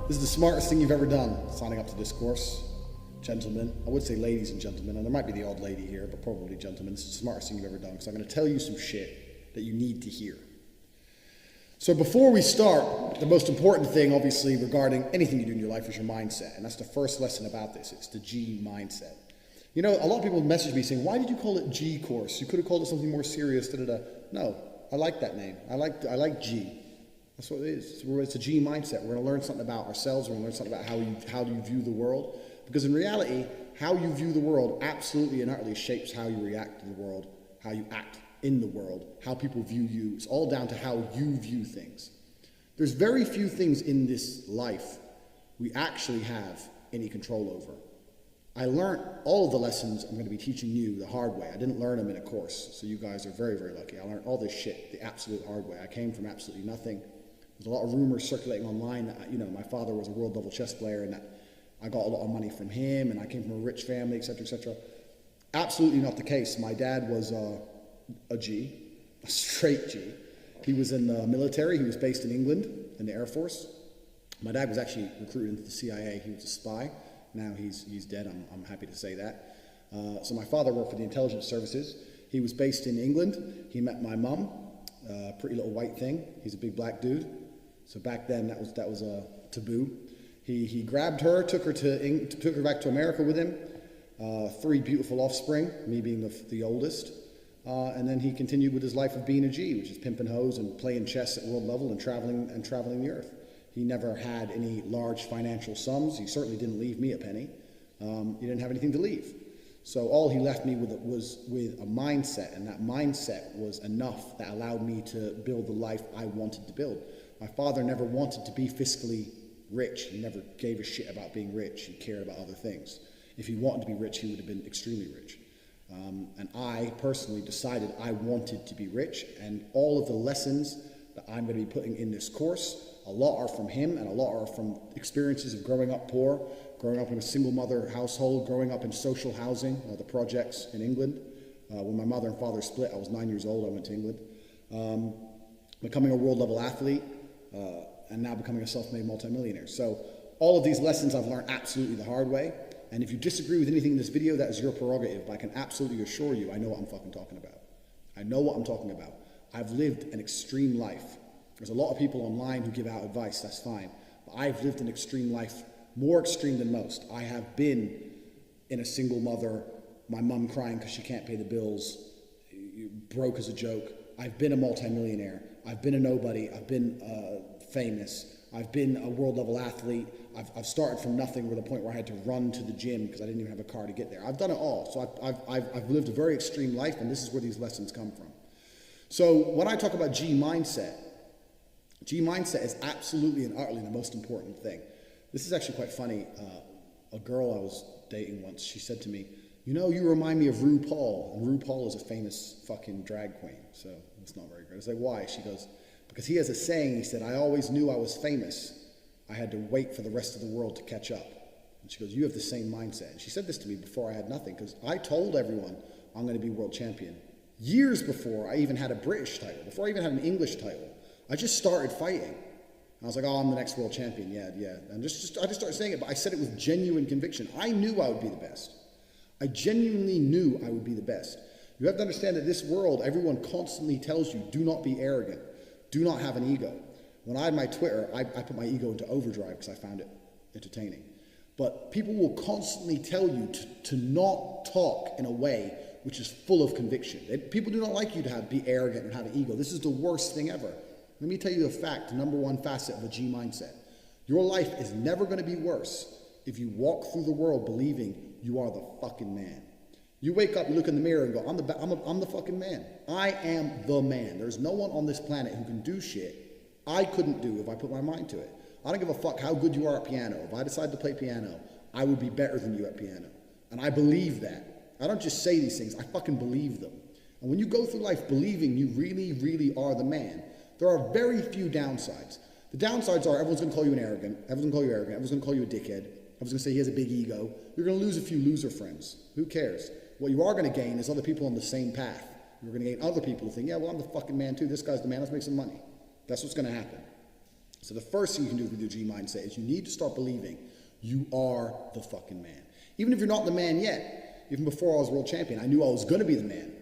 This is the smartest thing you've ever done, signing up to this course. Gentlemen, I would say ladies and gentlemen, and there might be the odd lady here, but probably gentlemen. This is the smartest thing you've ever done, because I'm going to tell you some shit that you need to hear. So before we start, the most important thing, obviously, regarding anything you do in your life is your mindset. And that's the first lesson about this. It's the G mindset. You know, a lot of people message me saying, why did you call it G course? You could have called it something more serious. No, I like that name. I like G. That's what it is. It's a G mindset. We're going to learn something about ourselves. We're going to learn something about how you view the world. Because in reality, how you view the world absolutely and utterly shapes how you react to the world, how you act in the world, how people view you. It's all down to how you view things. There's very few things in this life we actually have any control over. I learned all of the lessons I'm going to be teaching you the hard way. I didn't learn them in a course, so you guys are very, very lucky. I learned all this shit the absolute hard way. I came from absolutely nothing. There's a lot of rumors circulating online that, you know, my father was a world level chess player and that I got a lot of money from him and I came from a rich family, etc., etc. Absolutely not the case. My dad was a G, a straight G. He was in the military. He was based in England in the Air Force. My dad was actually recruited into the CIA. He was a spy. Now he's dead. I'm happy to say that. So my father worked for the intelligence services. He was based in England. He met my mum, pretty little white thing. He's a big black dude. So back then that was a taboo. He grabbed her, took her back to America with him. 3 beautiful offspring, me being the oldest. And then he continued with his life of being a G, which is pimping hoes and playing chess at world level and traveling the earth. He never had any large financial sums. He certainly didn't leave me a penny. He didn't have anything to leave. So all he left me with was with a mindset, and that mindset was enough that allowed me to build the life I wanted to build. My father never wanted to be fiscally rich. He never gave a shit about being rich. He cared about other things. If he wanted to be rich, he would have been extremely rich. And I personally decided I wanted to be rich, and all of the lessons that I'm going to be putting in this course, a lot are from him and a lot are from experiences of growing up poor, growing up in a single mother household, growing up in social housing, the projects in England. When my mother and father split, I was 9 years old, I went to England. Becoming a world level athlete, and now becoming a self-made multimillionaire. So all of these lessons I've learned absolutely the hard way. And if you disagree with anything in this video, that is your prerogative. But I can absolutely assure you, I know what I'm fucking talking about. I know what I'm talking about. I've lived an extreme life. There's a lot of people online who give out advice, that's fine. But I've lived an extreme life, more extreme than most. I have been in a single mother, my mum crying because she can't pay the bills, broke as a joke. I've been a multimillionaire. I've been a nobody. I've been famous. I've been a world level athlete. I've started from nothing to the point where I had to run to the gym because I didn't even have a car to get there. I've done it all. So I've lived a very extreme life, and this is where these lessons come from. So when I talk about G mindset is absolutely and utterly the most important thing. This is actually quite funny. A girl I was dating once, she said to me, you know, you remind me of RuPaul. And RuPaul is a famous fucking drag queen. So it's not very good. I was like, why? She goes, because he has a saying, he said, I always knew I was famous. I had to wait for the rest of the world to catch up. And she goes, you have the same mindset. And she said this to me before I had nothing, because I told everyone I'm going to be world champion. Years before I even had a British title, before I even had an English title, I just started fighting. I was like, oh, I'm the next world champion, yeah. And I just started saying it, but I said it with genuine conviction. I knew I would be the best. I genuinely knew I would be the best. You have to understand that this world, everyone constantly tells you, do not be arrogant. Do not have an ego. When I had my Twitter, I put my ego into overdrive because I found it entertaining. But people will constantly tell you to not talk in a way which is full of conviction. People do not like you to be arrogant and have an ego. This is the worst thing ever. Let me tell you the fact, number one facet of a G mindset. Your life is never going to be worse if you walk through the world believing you are the fucking man. You wake up, you look in the mirror and go, I'm the fucking man. I am the man. There's no one on this planet who can do shit I couldn't do if I put my mind to it. I don't give a fuck how good you are at piano. If I decide to play piano, I would be better than you at piano. And I believe that. I don't just say these things, I fucking believe them. And when you go through life believing you really, really are the man, there are very few downsides. The downsides are everyone's going to call you an arrogant, everyone's going to call you arrogant, everyone's going to call you a dickhead, everyone's going to say he has a big ego. You're going to lose a few loser friends. Who cares? What you are going to gain is other people on the same path. You're going to gain other people who think, yeah, well, I'm the fucking man too. This guy's the man. Let's make some money. That's what's going to happen. So the first thing you can do with your G mindset is you need to start believing you are the fucking man. Even if you're not the man yet, even before I was world champion, I knew I was going to be the man.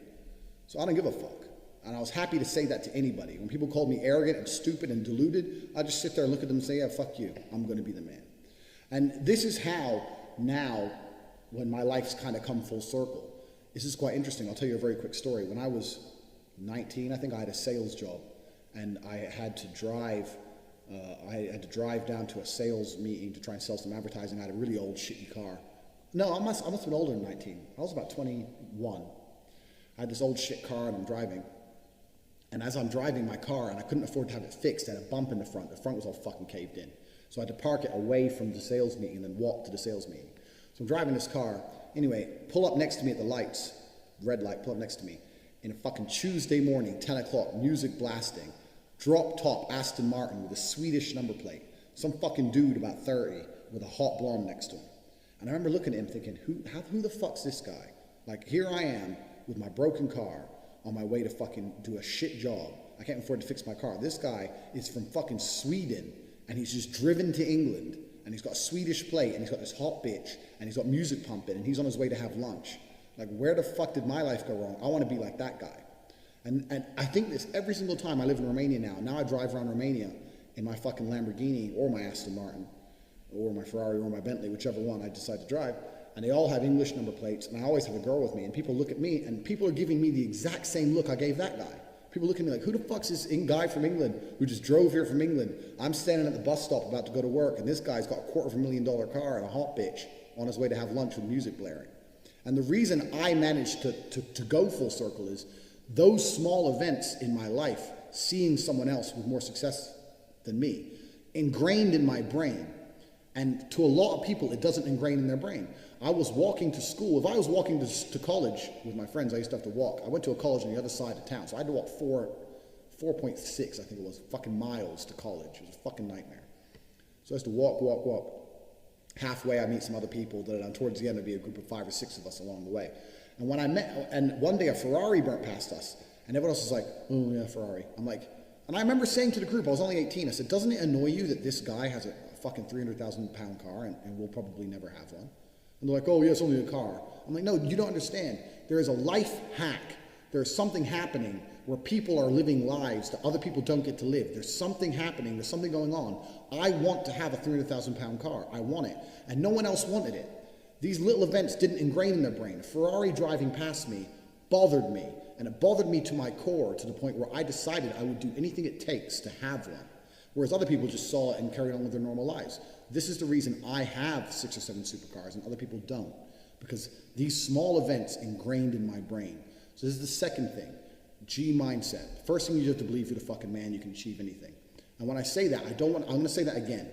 So I don't give a fuck. And I was happy to say that to anybody. When people called me arrogant and stupid and deluded, I just sit there and look at them and say, yeah, fuck you. I'm going to be the man. And this is how now, when my life's kind of come full circle, this is quite interesting. I'll tell you a very quick story. When I was 19, I think I had a sales job, and I had to drive down to a sales meeting to try and sell some advertising. I had a really old, shitty car. No, I must have been older than 19. I was about 21. I had this old shit car, and I'm driving. And as I'm driving my car, and I couldn't afford to have it fixed, I had a bump in the front. The front was all fucking caved in. So I had to park it away from the sales meeting and then walk to the sales meeting. So I'm driving this car. Anyway, pull up next to me at the lights, red light, pull up next to me. In a fucking Tuesday morning, 10 o'clock, music blasting, drop top Aston Martin with a Swedish number plate. Some fucking dude about 30 with a hot blonde next to him. And I remember looking at him thinking, who the fuck's this guy? Like, here I am with my broken car on my way to fucking do a shit job. I can't afford to fix my car. This guy is from fucking Sweden, and he's just driven to England, and he's got a Swedish plate, and he's got this hot bitch, and he's got music pumping, and he's on his way to have lunch. Like, where the fuck did my life go wrong? I want to be like that guy. And I think this every single time I live in Romania now. Now I drive around Romania in my fucking Lamborghini or my Aston Martin or my Ferrari or my Bentley, whichever one I decide to drive. And they all have English number plates, and I always have a girl with me. And people look at me, and people are giving me the exact same look I gave that guy. People look at me like, who the fuck's this guy from England who just drove here from England? I'm standing at the bus stop about to go to work, and this guy's got a $250,000 car and a hot bitch on his way to have lunch with music blaring. And the reason I managed to go full circle is those small events in my life, seeing someone else with more success than me, ingrained in my brain. And to a lot of people, it doesn't ingrain in their brain. I was walking to school. If I was walking to college with my friends, I used to have to walk. I went to a college on the other side of town, so I had to walk 4.6, I think it was, fucking miles to college. It was a fucking nightmare. So I used to walk. Halfway, I meet some other people, and towards the end, there'd be a group of 5 or 6 of us along the way. And when and one day a Ferrari burnt past us, and everyone else was like, oh yeah, Ferrari. I'm like, and I remember saying to the group, I was only 18, I said, doesn't it annoy you that this guy has a fucking 300,000 pound car and we'll probably never have one? And they're like, oh yeah, it's only a car. I'm like, no, you don't understand. There is a life hack. There's something happening where people are living lives that other people don't get to live. There's something happening. There's something going on. I want to have a 300,000 pound car. I want it. And no one else wanted it. These little events didn't ingrain in their brain. A Ferrari driving past me bothered me. And it bothered me to my core, to the point where I decided I would do anything it takes to have one. Whereas other people just saw it and carried on with their normal lives. This is the reason I have 6 or 7 supercars and other people don't. Because these small events ingrained in my brain. So this is the second thing. G mindset. First thing you have to believe you're the fucking man, you can achieve anything. And when I say that, I'm going to say that again.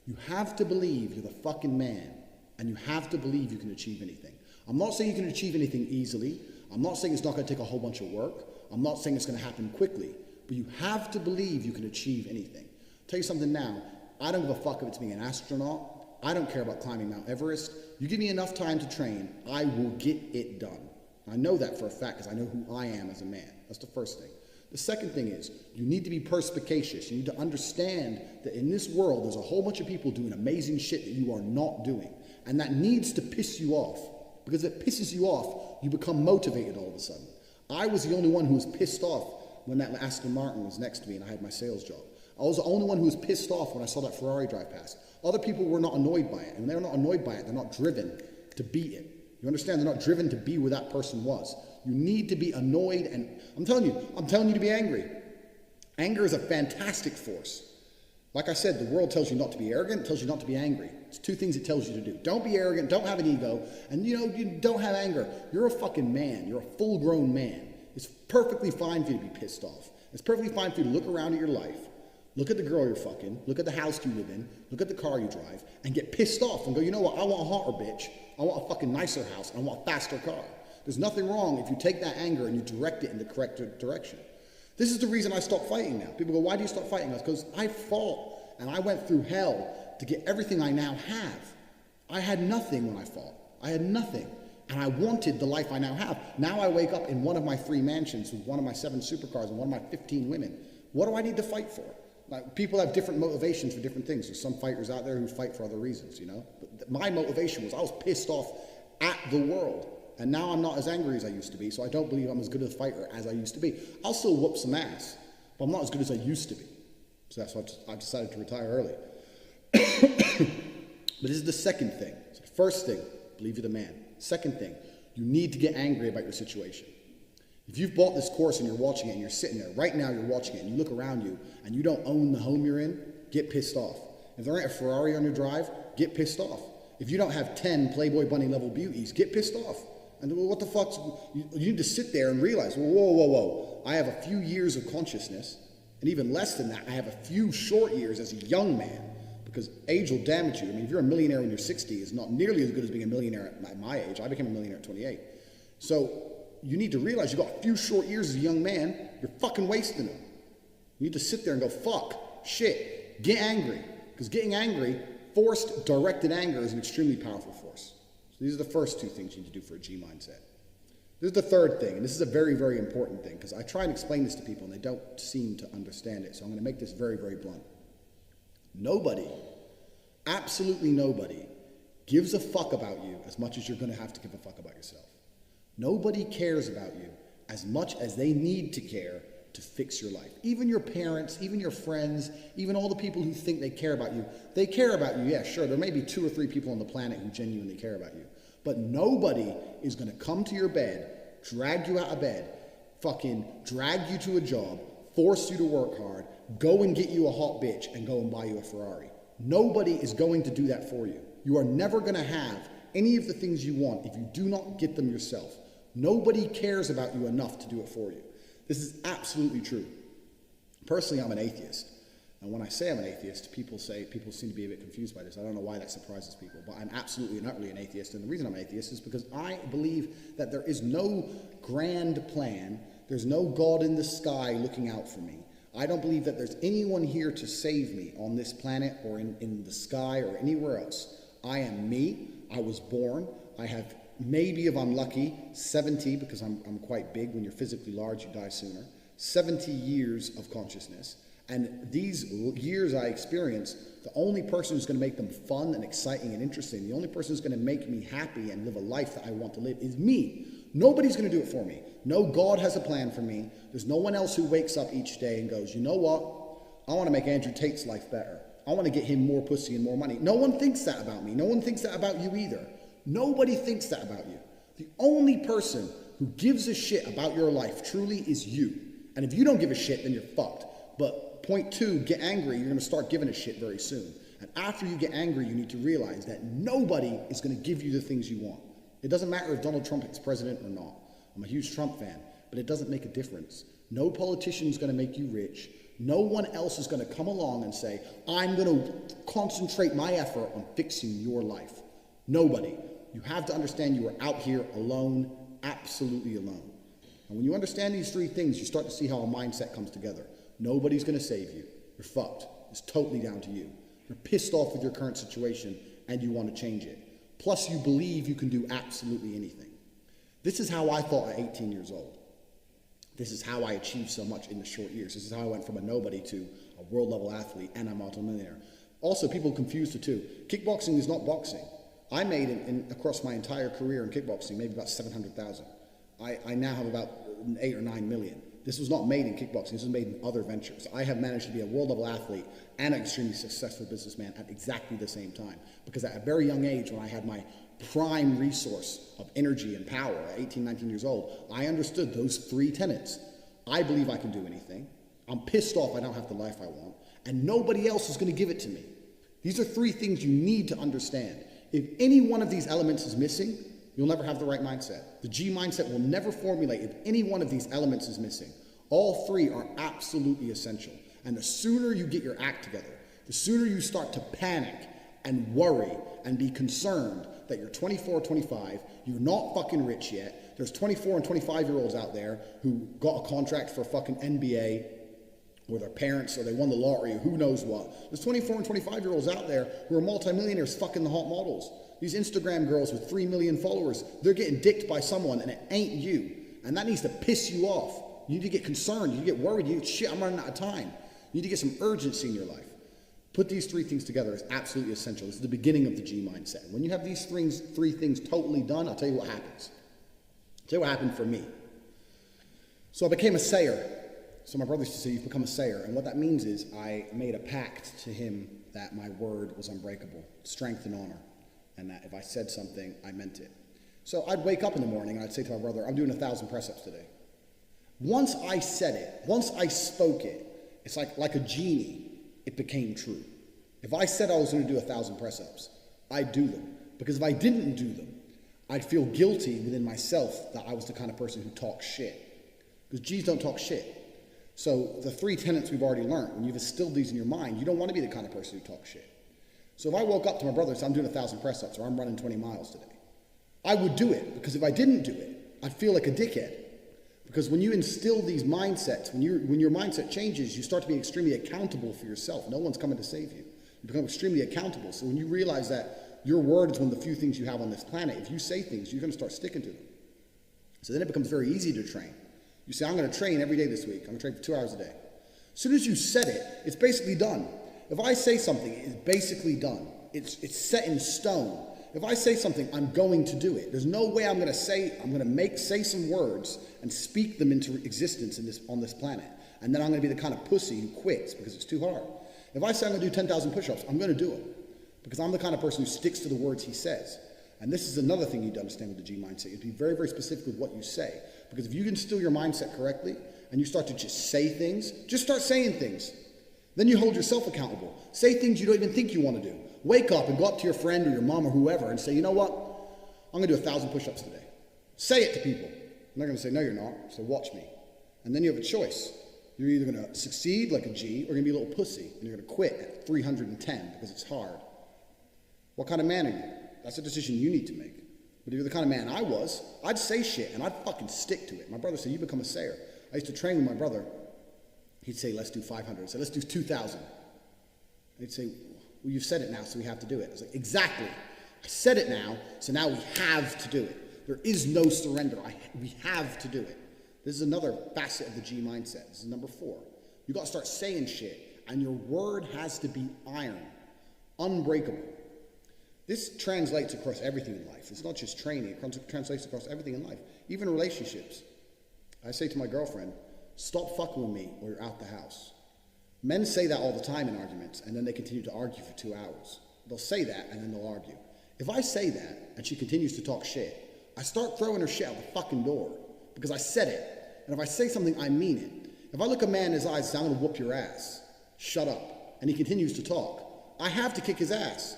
You have to believe you're the fucking man, and you have to believe you can achieve anything. I'm not saying you can achieve anything easily. I'm not saying it's not going to take a whole bunch of work. I'm not saying it's going to happen quickly. But you have to believe you can achieve anything. I'll tell you something now. I don't give a fuck if it's being an astronaut. I don't care about climbing Mount Everest. You give me enough time to train, I will get it done. I know that for a fact because I know who I am as a man. That's the first thing. The second thing is you need to be perspicacious. You need to understand that in this world there's a whole bunch of people doing amazing shit that you are not doing. And that needs to piss you off. Because if it pisses you off, you become motivated all of a sudden. I was the only one who was pissed off when that Aston Martin was next to me and I had my sales job. I was the only one who was pissed off when I saw that Ferrari drive past. Other people were not annoyed by it. And when they're not annoyed by it, they're not driven to beat it. You understand? They're not driven to be where that person was. You need to be annoyed, and I'm telling you to be angry. Anger is a fantastic force. Like I said, the world tells you not to be arrogant, it tells you not to be angry. It's 2 things it tells you to do. Don't be arrogant, don't have an ego, and you don't have anger. You're a fucking man. You're a full-grown man. It's perfectly fine for you to be pissed off. It's perfectly fine for you to look around at your life, look at the girl you're fucking, look at the house you live in, look at the car you drive, and get pissed off and go, you know what, I want a hotter bitch. I want a fucking nicer house. I want a faster car. There's nothing wrong if you take that anger and you direct it in the correct direction. This is the reason I stopped fighting now. People go, why do you stop fighting? Because I fought and I went through hell to get everything I now have. I had nothing when I fought. I had nothing. And I wanted the life I now have. Now I wake up in one of my 3 mansions with one of my 7 supercars and one of my 15 women. What do I need to fight for? Like, people have different motivations for different things. There's some fighters out there who fight for other reasons, you know? But my motivation was I was pissed off at the world. And now I'm not as angry as I used to be, so I don't believe I'm as good a fighter as I used to be. I'll still whoop some ass, but I'm not as good as I used to be. So that's why I decided to retire early. But this is the second thing. So the first thing, believe you're the man. Second thing, you need to get angry about your situation. If you've bought this course and you're watching it and you're sitting there, right now you're watching it and you look around you and you don't own the home you're in, get pissed off. If there ain't a Ferrari on your drive, get pissed off. If you don't have 10 Playboy Bunny level beauties, get pissed off. And what the fuck, you need to sit there and realize, whoa. I have a few years of consciousness, and even less than that, I have a few short years as a young man. Because age will damage you. I mean, if you're a millionaire when you're 60, it's not nearly as good as being a millionaire at my age. I became a millionaire at 28. So you need to realize you've got a few short years as a young man, you're fucking wasting them. You need to sit there and go, fuck, shit, get angry. Because getting angry, forced, directed anger is an extremely powerful force. So these are the first two things you need to do for a G mindset. This is the third thing, and this is a very, very important thing, because I try and explain this to people and they don't seem to understand it. So I'm going to make this very, very blunt. Nobody, absolutely nobody, gives a fuck about you as much as you're going to have to give a fuck about yourself. Nobody cares about you as much as they need to care to fix your life. Even your parents, even your friends, even all the people who think they care about you, they care about you. Yeah, sure, there may be 2 or 3 people on the planet who genuinely care about you. But nobody is going to come to your bed, drag you out of bed, fucking drag you to a job, force you to work hard, go and get you a hot bitch and go and buy you a Ferrari. Nobody is going to do that for you. You are never going to have any of the things you want if you do not get them yourself. Nobody cares about you enough to do it for you. This is absolutely true. Personally, I'm an atheist. And when I say I'm an atheist, people seem to be a bit confused by this. I don't know why that surprises people, but I'm absolutely and utterly an atheist. And the reason I'm an atheist is because I believe that there is no grand plan. There's no God in the sky looking out for me. I don't believe that there's anyone here to save me on this planet or in the sky or anywhere else. I am me. I was born. I have maybe, if I'm lucky, 70, because I'm quite big. When you're physically large, you die sooner. 70 years of consciousness. And these years I experience, the only person who's going to make them fun and exciting and interesting, the only person who's going to make me happy and live a life that I want to live is me. Nobody's going to do it for me. No God has a plan for me. There's no one else who wakes up each day and goes, you know what? I want to make Andrew Tate's life better. I want to get him more pussy and more money. No one thinks that about me. No one thinks that about you either. Nobody thinks that about you. The only person who gives a shit about your life truly is you. And if you don't give a shit, then you're fucked. But point 2, get angry. You're going to start giving a shit very soon. And after you get angry, you need to realize that nobody is going to give you the things you want. It doesn't matter if Donald Trump is president or not. I'm a huge Trump fan, but it doesn't make a difference. No politician is going to make you rich. No one else is going to come along and say, I'm going to concentrate my effort on fixing your life. Nobody. You have to understand you are out here alone, absolutely alone. And when you understand these 3 things, you start to see how a mindset comes together. Nobody's going to save you. You're fucked. It's totally down to you. You're pissed off with your current situation and you want to change it. Plus, you believe you can do absolutely anything. This is how I thought at 18 years old. This is how I achieved so much in the short years. This is how I went from a nobody to a world-level athlete and a multimillionaire. Also, people confuse the two. Kickboxing is not boxing. I made across my entire career in kickboxing maybe about 700,000. I now have about 8 or 9 million. This was not made in kickboxing. This was made in other ventures. I have managed to be a world-level athlete and an extremely successful businessman at exactly the same time. Because at a very young age, when I had my prime resource of energy and power at 18, 19 years old, I understood those 3 tenets. I believe I can do anything. I'm pissed off I don't have the life I want. And nobody else is going to give it to me. These are 3 things you need to understand. If any one of these elements is missing, you'll never have the right mindset. The G mindset will never formulate if any one of these elements is missing. All 3 are absolutely essential. And the sooner you get your act together, the sooner you start to panic and worry and be concerned that you're 24 or 25, you're not fucking rich yet. There's 24 and 25-year-olds out there who got a contract for fucking NBA or their parents or they won the lottery or who knows what. There's 24 and 25-year-olds out there who are multimillionaires fucking the hot models. These Instagram girls with 3 million followers, they're getting dicked by someone and it ain't you. And that needs to piss you off. You need to get concerned. You get worried. Shit, I'm running out of time. You need to get some urgency in your life. Put these three things together is absolutely essential. This is the beginning of the G mindset. When you have these three things totally done, I'll tell you what happens. I'll tell you what happened for me. So I became a sayer. So my brother used to say, you've become a sayer. And what that means is I made a pact to him that my word was unbreakable, strength and honor, and that if I said something, I meant it. So I'd wake up in the morning and I'd say to my brother, I'm doing 1,000 press-ups today. Once I said it, once I spoke it, it's like a genie, it became true. If I said I was going to do 1,000 press-ups, I'd do them. Because if I didn't do them, I'd feel guilty within myself that I was the kind of person who talks shit. Because G's don't talk shit. So the three tenets we've already learned, when you've instilled these in your mind, you don't want to be the kind of person who talks shit. So if I woke up to my brother and said, I'm doing 1,000 press-ups or I'm running 20 miles today, I would do it. Because if I didn't do it, I'd feel like a dickhead. Because when you instill these mindsets, when your mindset changes, you start to be extremely accountable for yourself. No one's coming to save you. You become extremely accountable. So when you realize that your word is one of the few things you have on this planet, if you say things, you're going to start sticking to them. So then it becomes very easy to train. You say, I'm going to train every day this week. I'm going to train for 2 hours a day. As soon as you said it, it's basically done. If I say something, it's basically done. It's set in stone. If I say something, I'm going to do it. There's no way I'm going to say some words and speak them into existence on this planet. And then I'm going to be the kind of pussy who quits because it's too hard. If I say I'm going to do 10,000 push-ups, I'm going to do them. Because I'm the kind of person who sticks to the words he says. And this is another thing you need to understand with the G mindset. You have to be very, very specific with what you say. Because if you can instill your mindset correctly and you start to just say things, just start saying things. Then you hold yourself accountable. Say things you don't even think you want to do. Wake up and go up to your friend or your mom or whoever and say, you know what? I'm going to do 1,000 push-ups today. Say it to people. And they're going to say, no, you're not. So watch me. And then you have a choice. You're either going to succeed like a G or you're going to be a little pussy. And you're going to quit at 310 because it's hard. What kind of man are you? That's a decision you need to make. But if you're the kind of man I was, I'd say shit and I'd fucking stick to it. My brother said, you become a sayer. I used to train with my brother. He'd say, let's do 500. I'd say, let's do 2,000. He'd say, well, you've said it now, so we have to do it. I was like, exactly. I said it now, so now we have to do it. There is no surrender. We have to do it. This is another facet of the G mindset. This is number 4. You got to start saying shit, and your word has to be iron, unbreakable. This translates across everything in life. It's not just training. It translates across everything in life, even relationships. I say to my girlfriend, stop fucking with me or you're out the house. Men say that all the time in arguments, and then they continue to argue for 2 hours. They'll say that, and then they'll argue. If I say that, and she continues to talk shit, I start throwing her shit out the fucking door, because I said it. And if I say something, I mean it. If I look a man in his eyes and say, I'm going to whoop your ass, shut up, and he continues to talk, I have to kick his ass.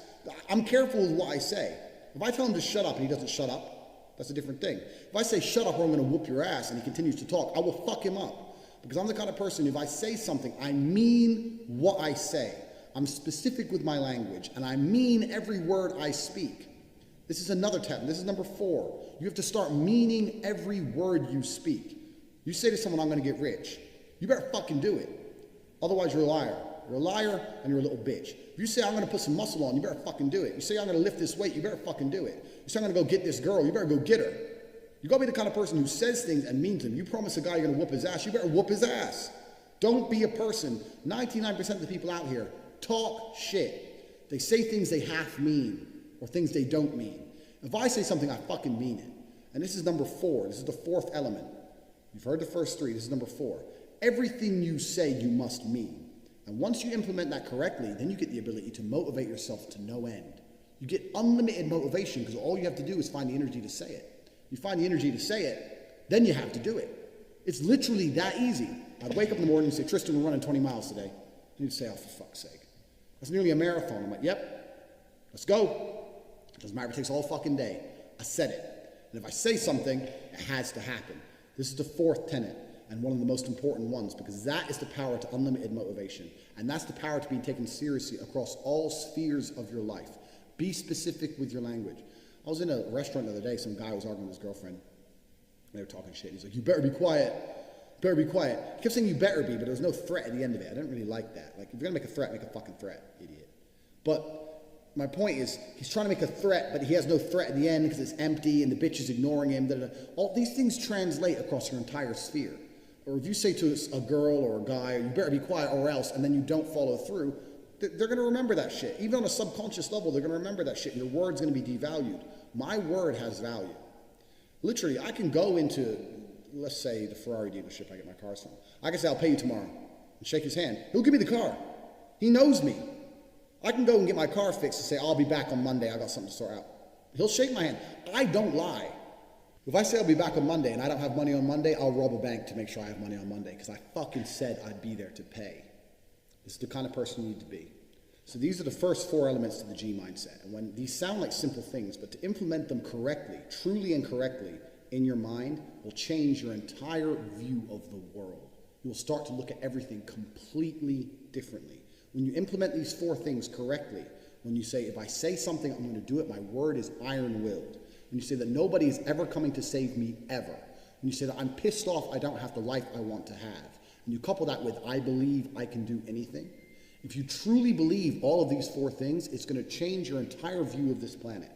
I'm careful with what I say. If I tell him to shut up and he doesn't shut up, that's a different thing. If I say shut up or I'm going to whoop your ass and he continues to talk, I will fuck him up. Because I'm the kind of person, if I say something, I mean what I say. I'm specific with my language, and I mean every word I speak. This is another tab. This is number 4. You have to start meaning every word you speak. You say to someone, I'm going to get rich. You better fucking do it. Otherwise, you're a liar. You're a liar, and you're a little bitch. If you say, I'm going to put some muscle on, you better fucking do it. You say, I'm going to lift this weight, you better fucking do it. You say, I'm going to go get this girl, you better go get her. You got to be the kind of person who says things and means them. You promise a guy you're going to whoop his ass, you better whoop his ass. Don't be a person. 99% of the people out here talk shit. They say things they half mean or things they don't mean. If I say something, I fucking mean it. And this is number 4. This is the 4th element. You've heard the first 3. This is number 4. Everything you say, you must mean. And once you implement that correctly, then you get the ability to motivate yourself to no end. You get unlimited motivation because all you have to do is find the energy to say it. You find the energy to say it, then you have to do it. It's literally that easy. I'd wake up in the morning and say, Tristan, we're running 20 miles today. And you'd say, oh, for fuck's sake. That's nearly a marathon. I'm like, yep, let's go. It doesn't matter if it takes all fucking day. I said it. And if I say something, it has to happen. This is the 4th tenet. And one of the most important ones, because that is the power to unlimited motivation. And that's the power to be taken seriously across all spheres of your life. Be specific with your language. I was in a restaurant the other day, some guy was arguing with his girlfriend. They were talking shit. He's like, you better be quiet. Better be quiet. He kept saying you better be, but there was no threat at the end of it. I didn't really like that. Like, if you're going to make a threat, make a fucking threat, idiot. But my point is, he's trying to make a threat, but he has no threat at the end because it's empty and the bitch is ignoring him. All these things translate across your entire sphere. or if you say to a girl or a guy, you better be quiet or else, and then you don't follow through, they're going to remember that shit. Even on a subconscious level, they're going to remember that shit, and your word's going to be devalued. My word has value. Literally, I can go into, let's say, the Ferrari dealership I get my cars from. I can say, I'll pay you tomorrow, and shake his hand. He'll give me the car. He knows me. I can go and get my car fixed and say, I'll be back on Monday. I got something to sort out. He'll shake my hand. I don't lie. If I say I'll be back on Monday and I don't have money on Monday, I'll rob a bank to make sure I have money on Monday because I fucking said I'd be there to pay. This is the kind of person you need to be. So these are the first 4 elements to the G mindset. And when these sound like simple things, but to implement them correctly, truly and correctly in your mind will change your entire view of the world. You will start to look at everything completely differently. When you implement these 4 things correctly, when you say, if I say something, I'm going to do it, my word is iron-willed. When you say that nobody is ever coming to save me, ever. When you say that I'm pissed off, I don't have the life I want to have. And you couple that with, I believe I can do anything. If you truly believe all of these 4 things, it's going to change your entire view of this planet.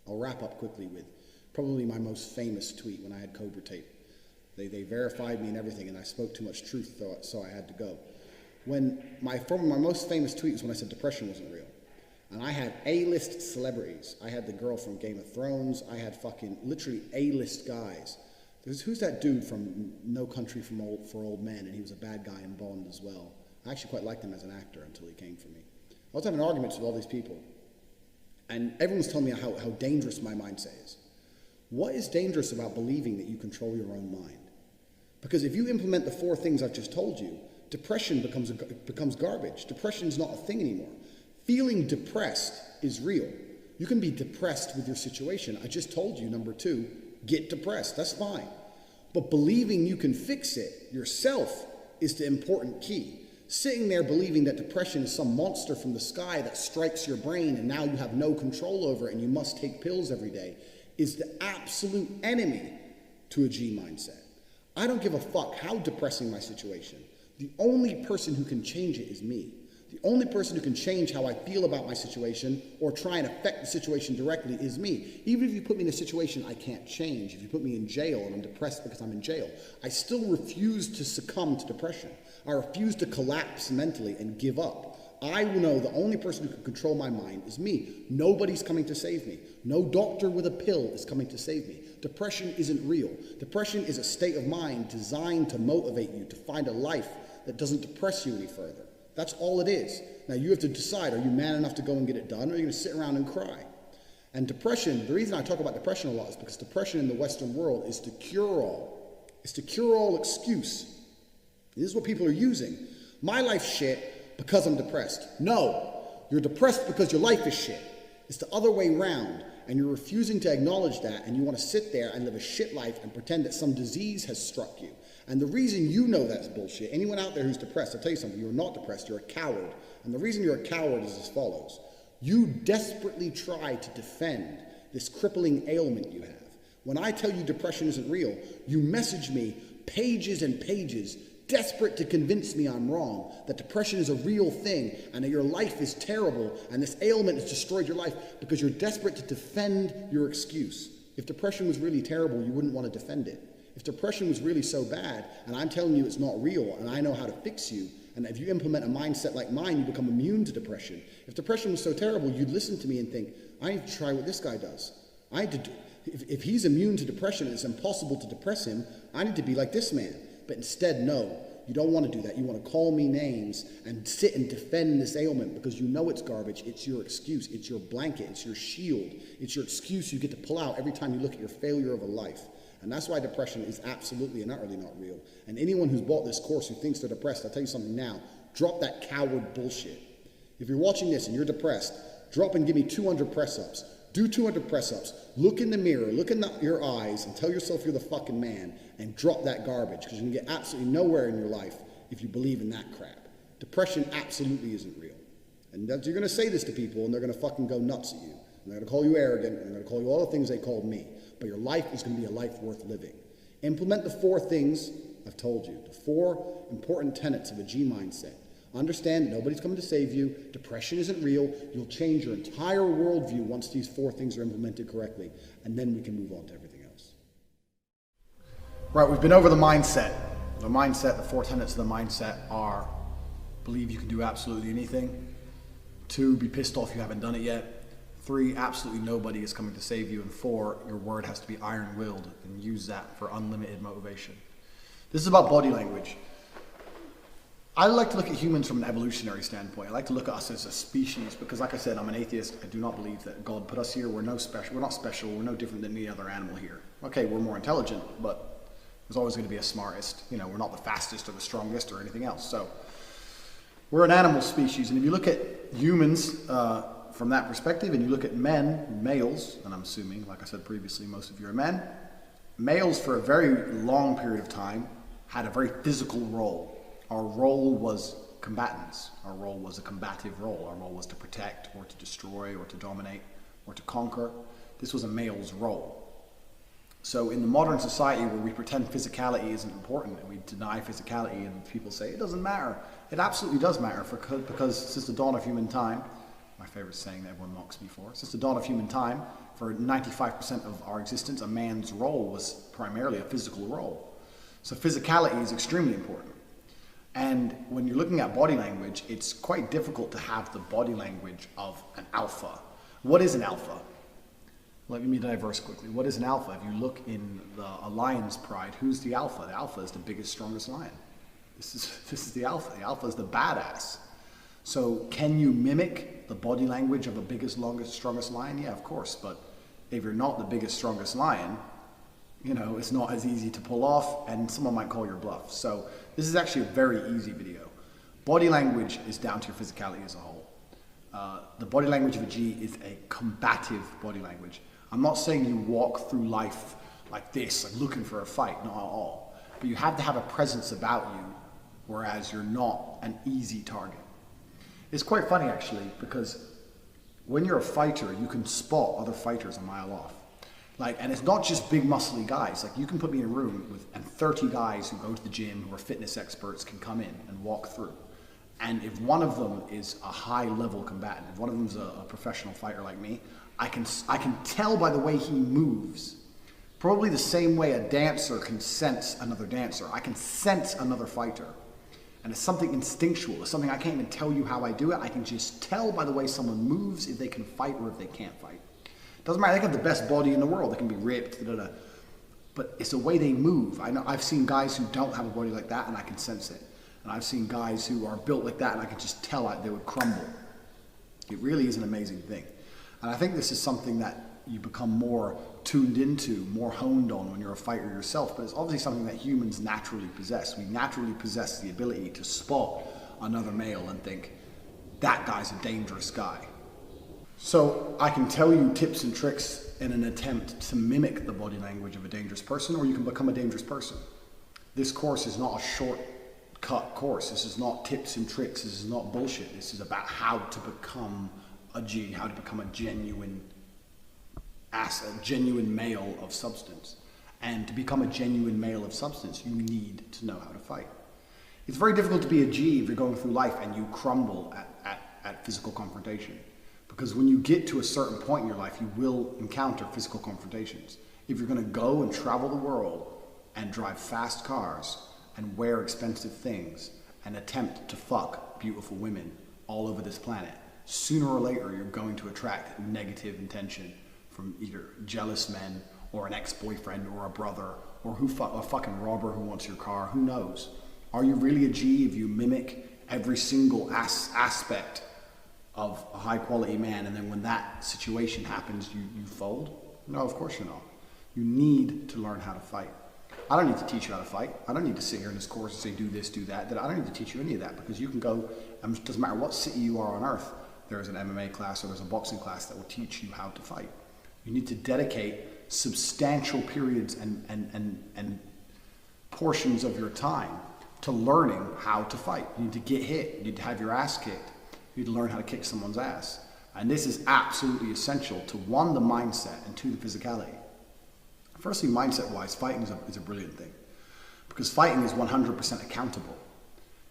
I'll wrap up quickly with probably my most famous tweet when I had Cobra Tate. They verified me and everything, and I spoke too much truth, so I had to go. When my most famous tweet was when I said depression wasn't real. And I had A-list celebrities. I had the girl from Game of Thrones. I had fucking literally A-list guys. Who's that dude from No Country for Old Men? And he was a bad guy in Bond as well. I actually quite liked him as an actor until he came for me. I was having arguments with all these people. And everyone's telling me how dangerous my mindset is. What is dangerous about believing that you control your own mind? Because if you implement the 4 things I've just told you, depression becomes garbage. Depression's not a thing anymore. Feeling depressed is real. You can be depressed with your situation. I just told you, number 2, get depressed. That's fine. But believing you can fix it yourself is the important key. Sitting there believing that depression is some monster from the sky that strikes your brain and now you have no control over it and you must take pills every day is the absolute enemy to a G mindset. I don't give a fuck how depressing my situation. The only person who can change it is me. The only person who can change how I feel about my situation or try and affect the situation directly is me. Even if you put me in a situation I can't change, if you put me in jail and I'm depressed because I'm in jail, I still refuse to succumb to depression. I refuse to collapse mentally and give up. I know the only person who can control my mind is me. Nobody's coming to save me. No doctor with a pill is coming to save me. Depression isn't real. Depression is a state of mind designed to motivate you to find a life that doesn't depress you any further. That's all it is. Now you have to decide, are you man enough to go and get it done, or are you going to sit around and cry? And depression, the reason I talk about depression a lot is because depression in the Western world is the cure-all. It's the cure-all excuse. This is what people are using. My life's shit because I'm depressed. No, you're depressed because your life is shit. It's the other way round, and you're refusing to acknowledge that, and you want to sit there and live a shit life and pretend that some disease has struck you. And the reason you know that's bullshit, anyone out there who's depressed, I'll tell you something, you're not depressed, you're a coward. And the reason you're a coward is as follows. You desperately try to defend this crippling ailment you have. When I tell you depression isn't real, you message me pages and pages, desperate to convince me I'm wrong, that depression is a real thing, and that your life is terrible, and this ailment has destroyed your life because you're desperate to defend your excuse. If depression was really terrible, you wouldn't want to defend it. If depression was really so bad, and I'm telling you it's not real, and I know how to fix you, and if you implement a mindset like mine, you become immune to depression. If depression was so terrible, you'd listen to me and think, I need to try what this guy does. If he's immune to depression and it's impossible to depress him, I need to be like this man. But instead, no, you don't want to do that. You want to call me names and sit and defend this ailment because you know it's garbage. It's your excuse. It's your blanket. It's your shield. It's your excuse you get to pull out every time you look at your failure of a life. And that's why depression is absolutely and utterly not real. And anyone who's bought this course who thinks they're depressed, I'll tell you something now, drop that coward bullshit. If you're watching this and you're depressed, drop and give me 200 press-ups. Do 200 press-ups. Look in the mirror, look in your eyes, and tell yourself you're the fucking man, and drop that garbage, because you can get absolutely nowhere in your life if you believe in that crap. Depression absolutely isn't real. And you're going to say this to people, and they're going to fucking go nuts at you. And they're going to call you arrogant, and they're going to call you all the things they called me. But your life is going to be a life worth living. Implement the 4 things I've told you, the 4 important tenets of a G mindset. Understand nobody's coming to save you. Depression isn't real. You'll change your entire worldview once these 4 things are implemented correctly. And then we can move on to everything else. Right, we've been over the mindset. The mindset, the 4 tenets of the mindset are: believe you can do absolutely anything. 2, be pissed off you haven't done it yet. 3, absolutely nobody is coming to save you. And 4, your word has to be iron-willed, and use that for unlimited motivation. This is about body language. I like to look at humans from an evolutionary standpoint. I like to look at us as a species because, like I said, I'm an atheist. I do not believe that God put us here. We're not special. We're no different than any other animal here. Okay, we're more intelligent, but there's always going to be a smartest. You know, we're not the fastest or the strongest or anything else. So we're an animal species. And if you look at humans from that perspective, and you look at men, males, and I'm assuming, like I said previously, most of you are men, males for a very long period of time had a very physical role. Our role was combatants. Our role was a combative role. Our role was to protect or to destroy or to dominate or to conquer. This was a male's role. So in the modern society where we pretend physicality isn't important and we deny physicality and people say it doesn't matter, it absolutely does matter because since the dawn of human time, my favorite saying that everyone mocks me for, since the dawn of human time, for 95% of our existence, a man's role was primarily a physical role. So physicality is extremely important. And when you're looking at body language, it's quite difficult to have the body language of an alpha. What is an alpha? Let me diverse quickly. What is an alpha? If you look in a lion's pride, who's the alpha? The alpha is the biggest, strongest lion. This is the alpha. The alpha is the badass. So can you mimic the body language of a biggest, longest, strongest lion? Yeah, of course. But if you're not the biggest, strongest lion, you know, it's not as easy to pull off, and someone might call your bluff. So this is actually a very easy video. Body language is down to your physicality as a whole. The body language of a G is a combative body language. I'm not saying you walk through life like this, like looking for a fight, not at all. But you have to have a presence about you, whereas you're not an easy target. It's quite funny actually, because when you're a fighter, you can spot other fighters a mile off. And it's not just big muscly guys. Like, you can put me in a room and 30 guys who go to the gym, who are fitness experts, can come in and walk through. And if one of them is a high level combatant, if one of them is a professional fighter like me, I can tell by the way he moves, probably the same way a dancer can sense another dancer. I can sense another fighter. And it's something instinctual. It's something I can't even tell you how I do it. I can just tell by the way someone moves if they can fight or if they can't fight. Doesn't matter, they can have the best body in the world, they can be ripped, but it's the way they move. I know I've seen guys who don't have a body like that and I can sense it. And I've seen guys who are built like that and I can just tell they would crumble. It really is an amazing thing. And I think this is something that you become more tuned into, more honed on when you're a fighter yourself, but it's obviously something that humans naturally possess. We naturally possess the ability to spot another male and think, that guy's a dangerous guy. So I can tell you tips and tricks in an attempt to mimic the body language of a dangerous person, or you can become a dangerous person. This course is not a shortcut course. This is not tips and tricks. This is not bullshit. This is about how to become a G, how to become a genuine male of substance. And to become a genuine male of substance, you need to know how to fight. It's very difficult to be a G if you're going through life and you crumble at physical confrontation. Because when you get to a certain point in your life, you will encounter physical confrontations. If you're going to go and travel the world and drive fast cars and wear expensive things and attempt to fuck beautiful women all over this planet, sooner or later you're going to attract negative intention from either jealous men or an ex-boyfriend or a brother or a fucking robber who wants your car. Who knows? Are you really a G if you mimic every single aspect of a high quality man, and then when that situation happens, you fold? No, of course you're not. You need to learn how to fight. I don't need to teach you how to fight. I don't need to sit here in this course and say do this, do that. I don't need to teach you any of that, because you can go, and it doesn't matter what city you are on earth, there's an MMA class or there's a boxing class that will teach you how to fight. You need to dedicate substantial periods and portions of your time to learning how to fight. You need to get hit. You need to have your ass kicked. You need to learn how to kick someone's ass. And this is absolutely essential to, one, the mindset, and two, the physicality. Firstly, mindset-wise, fighting is a brilliant thing, because fighting is 100% accountable.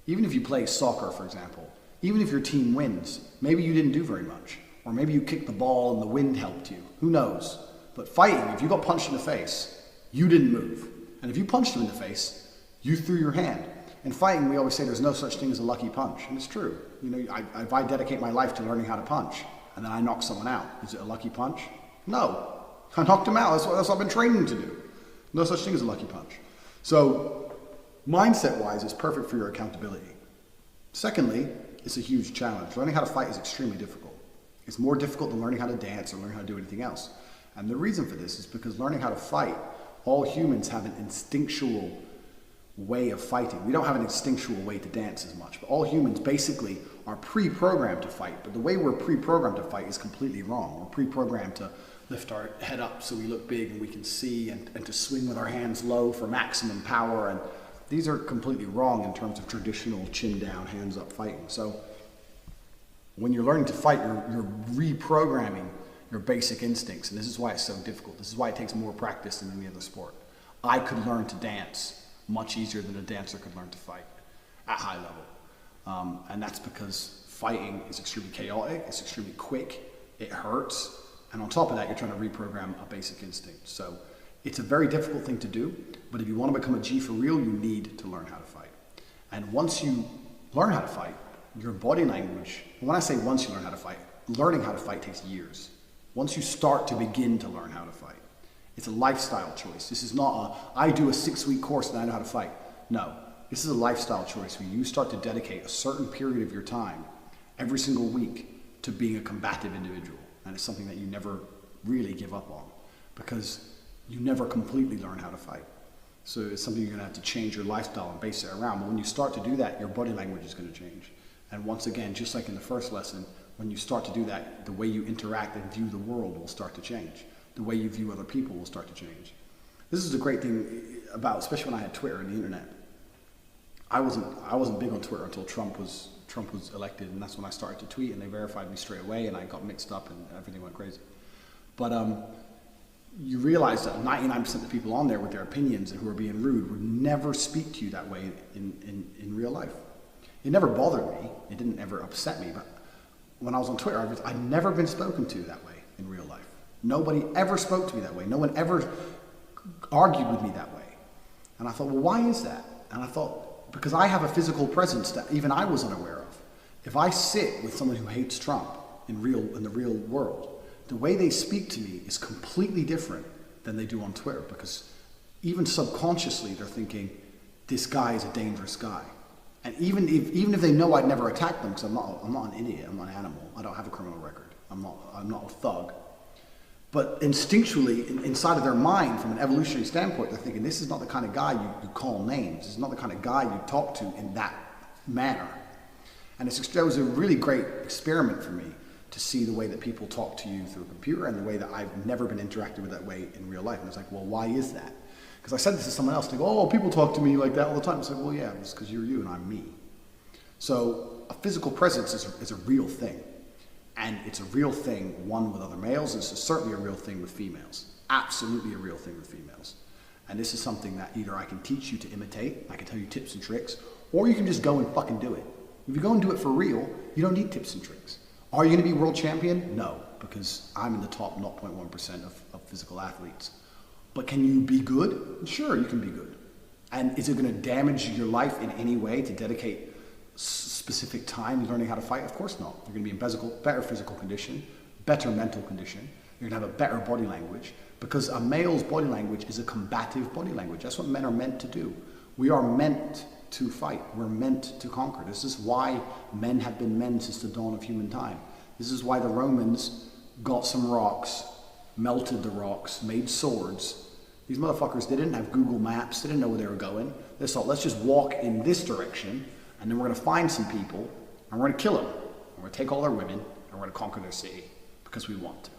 Even if you play soccer, for example, even if your team wins, maybe you didn't do very much, or maybe you kicked the ball and the wind helped you. Who knows? But fighting, if you got punched in the face, you didn't move. And if you punched him in the face, You threw your hand. In fighting, we always say there's no such thing as a lucky punch, and it's true. You know, if I dedicate my life to learning how to punch, and then I knock someone out, is it a lucky punch? No. I knocked him out. That's what I've been training to do. No such thing as a lucky punch. So, mindset-wise, it's perfect for your accountability. Secondly, it's a huge challenge. Learning how to fight is extremely difficult. It's more difficult than learning how to dance or learning how to do anything else. And the reason for this is because learning how to fight, all humans have an instinctual way of fighting. We don't have an instinctual way to dance as much, but all humans basically are pre-programmed to fight. But the way we're pre-programmed to fight is completely wrong. We're pre-programmed to lift our head up so we look big and we can see, and to swing with our hands low for maximum power. And these are completely wrong in terms of traditional chin down, hands up fighting. So when you're learning to fight, you're reprogramming your basic instincts, and this is why it's so difficult. This is why it takes more practice than any other sport. I could learn to dance much easier than a dancer could learn to fight at high level. And that's because fighting is extremely chaotic, it's extremely quick, it hurts, and on top of that, you're trying to reprogram a basic instinct. So it's a very difficult thing to do, but if you want to become a G for real, you need to learn how to fight. And once you learn how to fight, your body language, and when I say once you learn how to fight, learning how to fight takes years. Once you start to begin to learn how to fight, it's a lifestyle choice. This is not I do a 6-week course and I know how to fight. No, this is a lifestyle choice where you start to dedicate a certain period of your time every single week to being a combative individual. And it's something that you never really give up on because you never completely learn how to fight. So it's something you're gonna have to change your lifestyle and base it around. But when you start to do that, your body language is gonna change. And once again, just like in the first lesson, when you start to do that, the way you interact and view the world will start to change. The way you view other people will start to change. This is a great thing about, especially when I had Twitter and the internet. I wasn't big on Twitter until Trump was elected, and that's when I started to tweet, and they verified me straight away, and I got mixed up, and everything went crazy. But you realize that 99% of the people on there with their opinions and who are being rude would never speak to you that way in real life. It never bothered me. It didn't ever upset me. But when I was on Twitter, I'd never been spoken to that way in real life. Nobody ever spoke to me that way. No one ever argued with me that way. And I thought, well, why is that? And I thought, because I have a physical presence that even I was unaware of. If I sit with someone who hates Trump in the real world, the way they speak to me is completely different than they do on Twitter, because even subconsciously they're thinking, this guy is a dangerous guy. And even if they know I'd never attack them, because I'm not an idiot, I'm not an animal, I don't have a criminal record, I'm not a thug. But instinctually, inside of their mind, from an evolutionary standpoint, they're thinking, this is not the kind of guy you call names. This is not the kind of guy you talk to in that manner. And that was a really great experiment for me to see the way that people talk to you through a computer and the way that I've never been interacted with that way in real life. And I was like, well, why is that? Because I said this to someone else, they go, oh, people talk to me like that all the time. I was like, well, yeah, it's because you're you and I'm me. So a physical presence is a real thing. And it's a real thing, one, with other males, and it's certainly a real thing with females. Absolutely a real thing with females. And this is something that either I can teach you to imitate, I can tell you tips and tricks, or you can just go and fucking do it. If you go and do it for real, you don't need tips and tricks. Are you going to be world champion? No, because I'm in the top 0.1% of physical athletes. But can you be good? Sure, you can be good. And is it going to damage your life in any way to dedicate specific time learning how to fight? Of course not. You're going to be in better physical condition, better mental condition. You're going to have a better body language, because a male's body language is a combative body language. That's what men are meant to do. We are meant to fight. We're meant to conquer. This is why men have been men since the dawn of human time. This is why the Romans got some rocks, melted the rocks, made swords. These motherfuckers, they didn't have Google Maps. They didn't know where they were going. They thought, let's just walk in this direction, and then we're going to find some people, and we're going to kill them. And we're going to take all their women, and we're going to conquer their city, because we want to.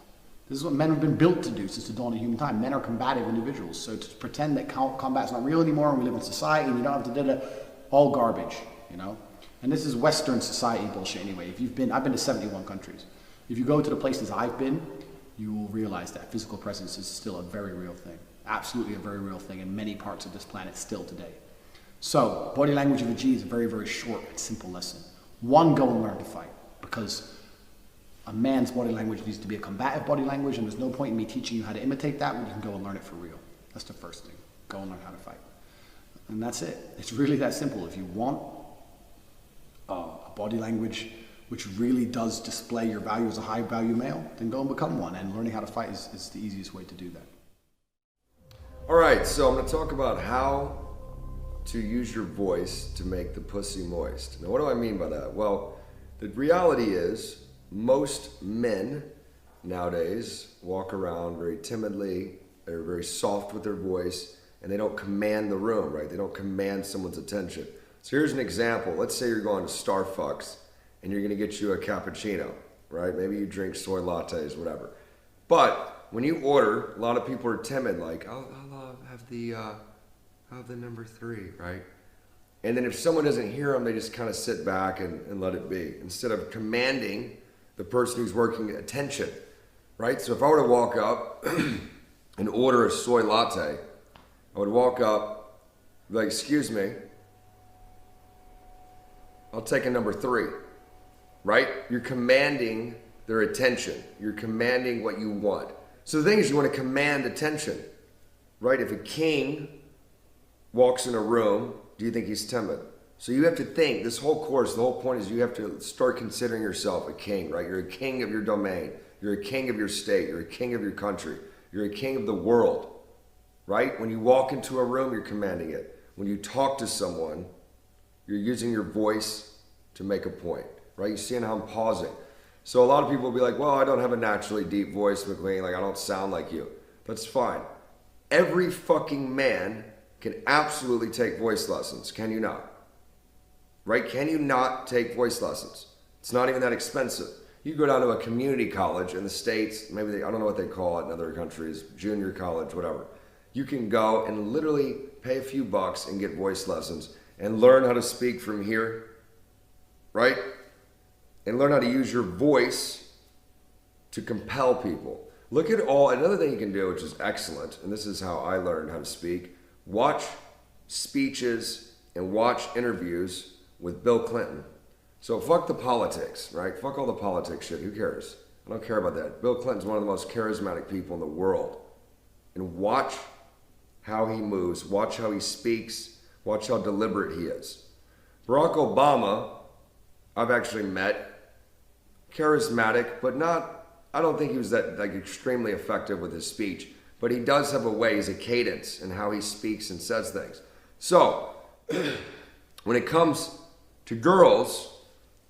This is what men have been built to do since the dawn of human time. Men are combative individuals. So to pretend that combat's not real anymore, and we live in society, and you don't have to do that, all garbage, you know? And this is Western society bullshit anyway. I've been to 71 countries. If you go to the places I've been, you will realize that physical presence is still a very real thing. Absolutely a very real thing in many parts of this planet still today. So, body language of a G is a very, very short and simple lesson. One, go and learn to fight, because a man's body language needs to be a combative body language, and there's no point in me teaching you how to imitate that when you can go and learn it for real. That's the first thing. Go and learn how to fight. And that's it. It's really that simple. If you want a body language which really does display your value as a high value male, then go and become one. And learning how to fight is the easiest way to do that. All right, so I'm going to talk about how to use your voice to make the pussy moist. Now, what do I mean by that? Well, the reality is most men nowadays walk around very timidly, they're very soft with their voice, and they don't command the room, right? They don't command someone's attention. So here's an example. Let's say you're going to Starbucks and you're going to get you a cappuccino, right? Maybe you drink soy lattes, whatever. But when you order, a lot of people are timid, like, I'll have the number 3, right? And then if someone doesn't hear them, they just kind of sit back and let it be, instead of commanding the person who's working attention, right? So if I were to walk up and order a soy latte, I would walk up, be like, excuse me, I'll take a number 3, right? You're commanding their attention. You're commanding what you want. So the thing is, you want to command attention, right? If a king walks in a room, do you think he's timid? So you have to think, this whole course, the whole point is you have to start considering yourself a king, right? You're a king of your domain. You're a king of your state. You're a king of your country. You're a king of the world, right? When you walk into a room, you're commanding it. When you talk to someone, you're using your voice to make a point, right? You see how I'm pausing. So a lot of people will be like, well, I don't have a naturally deep voice, McQueen. Like, I don't sound like you. That's fine. Every fucking man can absolutely take voice lessons. Can you not? Right? Can you not take voice lessons? It's not even that expensive. You go down to a community college in the States, maybe I don't know what they call it in other countries, junior college, whatever. You can go and literally pay a few bucks and get voice lessons and learn how to speak from here, right? And learn how to use your voice to compel people. Look at another thing you can do, which is excellent, and this is how I learned how to speak. Watch speeches and watch interviews with Bill Clinton. So fuck the politics, right? Fuck all the politics shit. Who cares? I don't care about that. Bill Clinton's one of the most charismatic people in the world. And watch how he moves. Watch how he speaks. Watch how deliberate he is. Barack Obama, I've actually met. Charismatic, but not, I don't think he was that extremely effective with his speech. But he does have a way, he's a cadence in how he speaks and says things. So, when it comes to girls,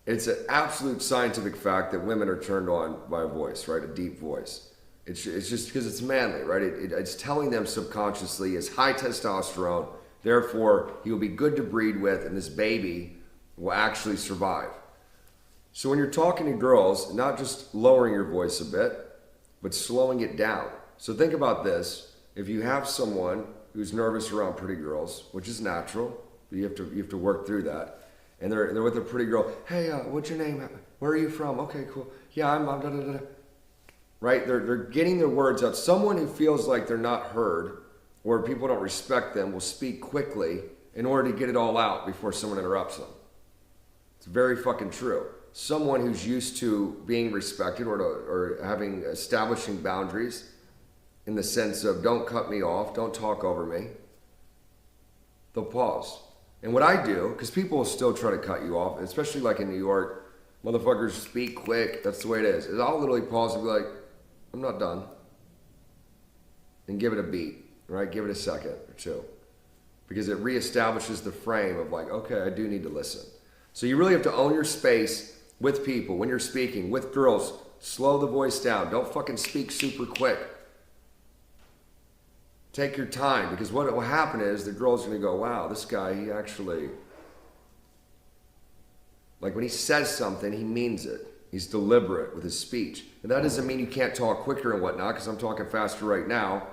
it's an absolute scientific fact that women are turned on by a voice, right? A deep voice. It's just because it's manly, right? It's telling them subconsciously it's high testosterone, therefore he will be good to breed with and this baby will actually survive. So when you're talking to girls, not just lowering your voice a bit, but slowing it down. So think about this. If you have someone who's nervous around pretty girls, which is natural, but you have to work through that. And they're with a pretty girl. Hey, what's your name? Where are you from? Okay, cool. Yeah, I'm da, da, da, da. Right? They're getting their words out. Someone who feels like they're not heard or people don't respect them will speak quickly in order to get it all out before someone interrupts them. It's very fucking true. Someone who's used to being respected or establishing boundaries in the sense of don't cut me off, don't talk over me, they'll pause. And what I do, because people will still try to cut you off, especially like in New York, motherfuckers speak quick, that's the way it is I'll literally pause and be like, I'm not done. And give it a beat, right? Give it a second or two. Because it reestablishes the frame of like, okay, I do need to listen. So you really have to own your space with people. When you're speaking, with girls, slow the voice down. Don't fucking speak super quick. Take your time, because what will happen is the girl's going to go, wow, this guy, he actually, like when he says something, he means it. He's deliberate with his speech. And that doesn't mean you can't talk quicker and whatnot, because I'm talking faster right now,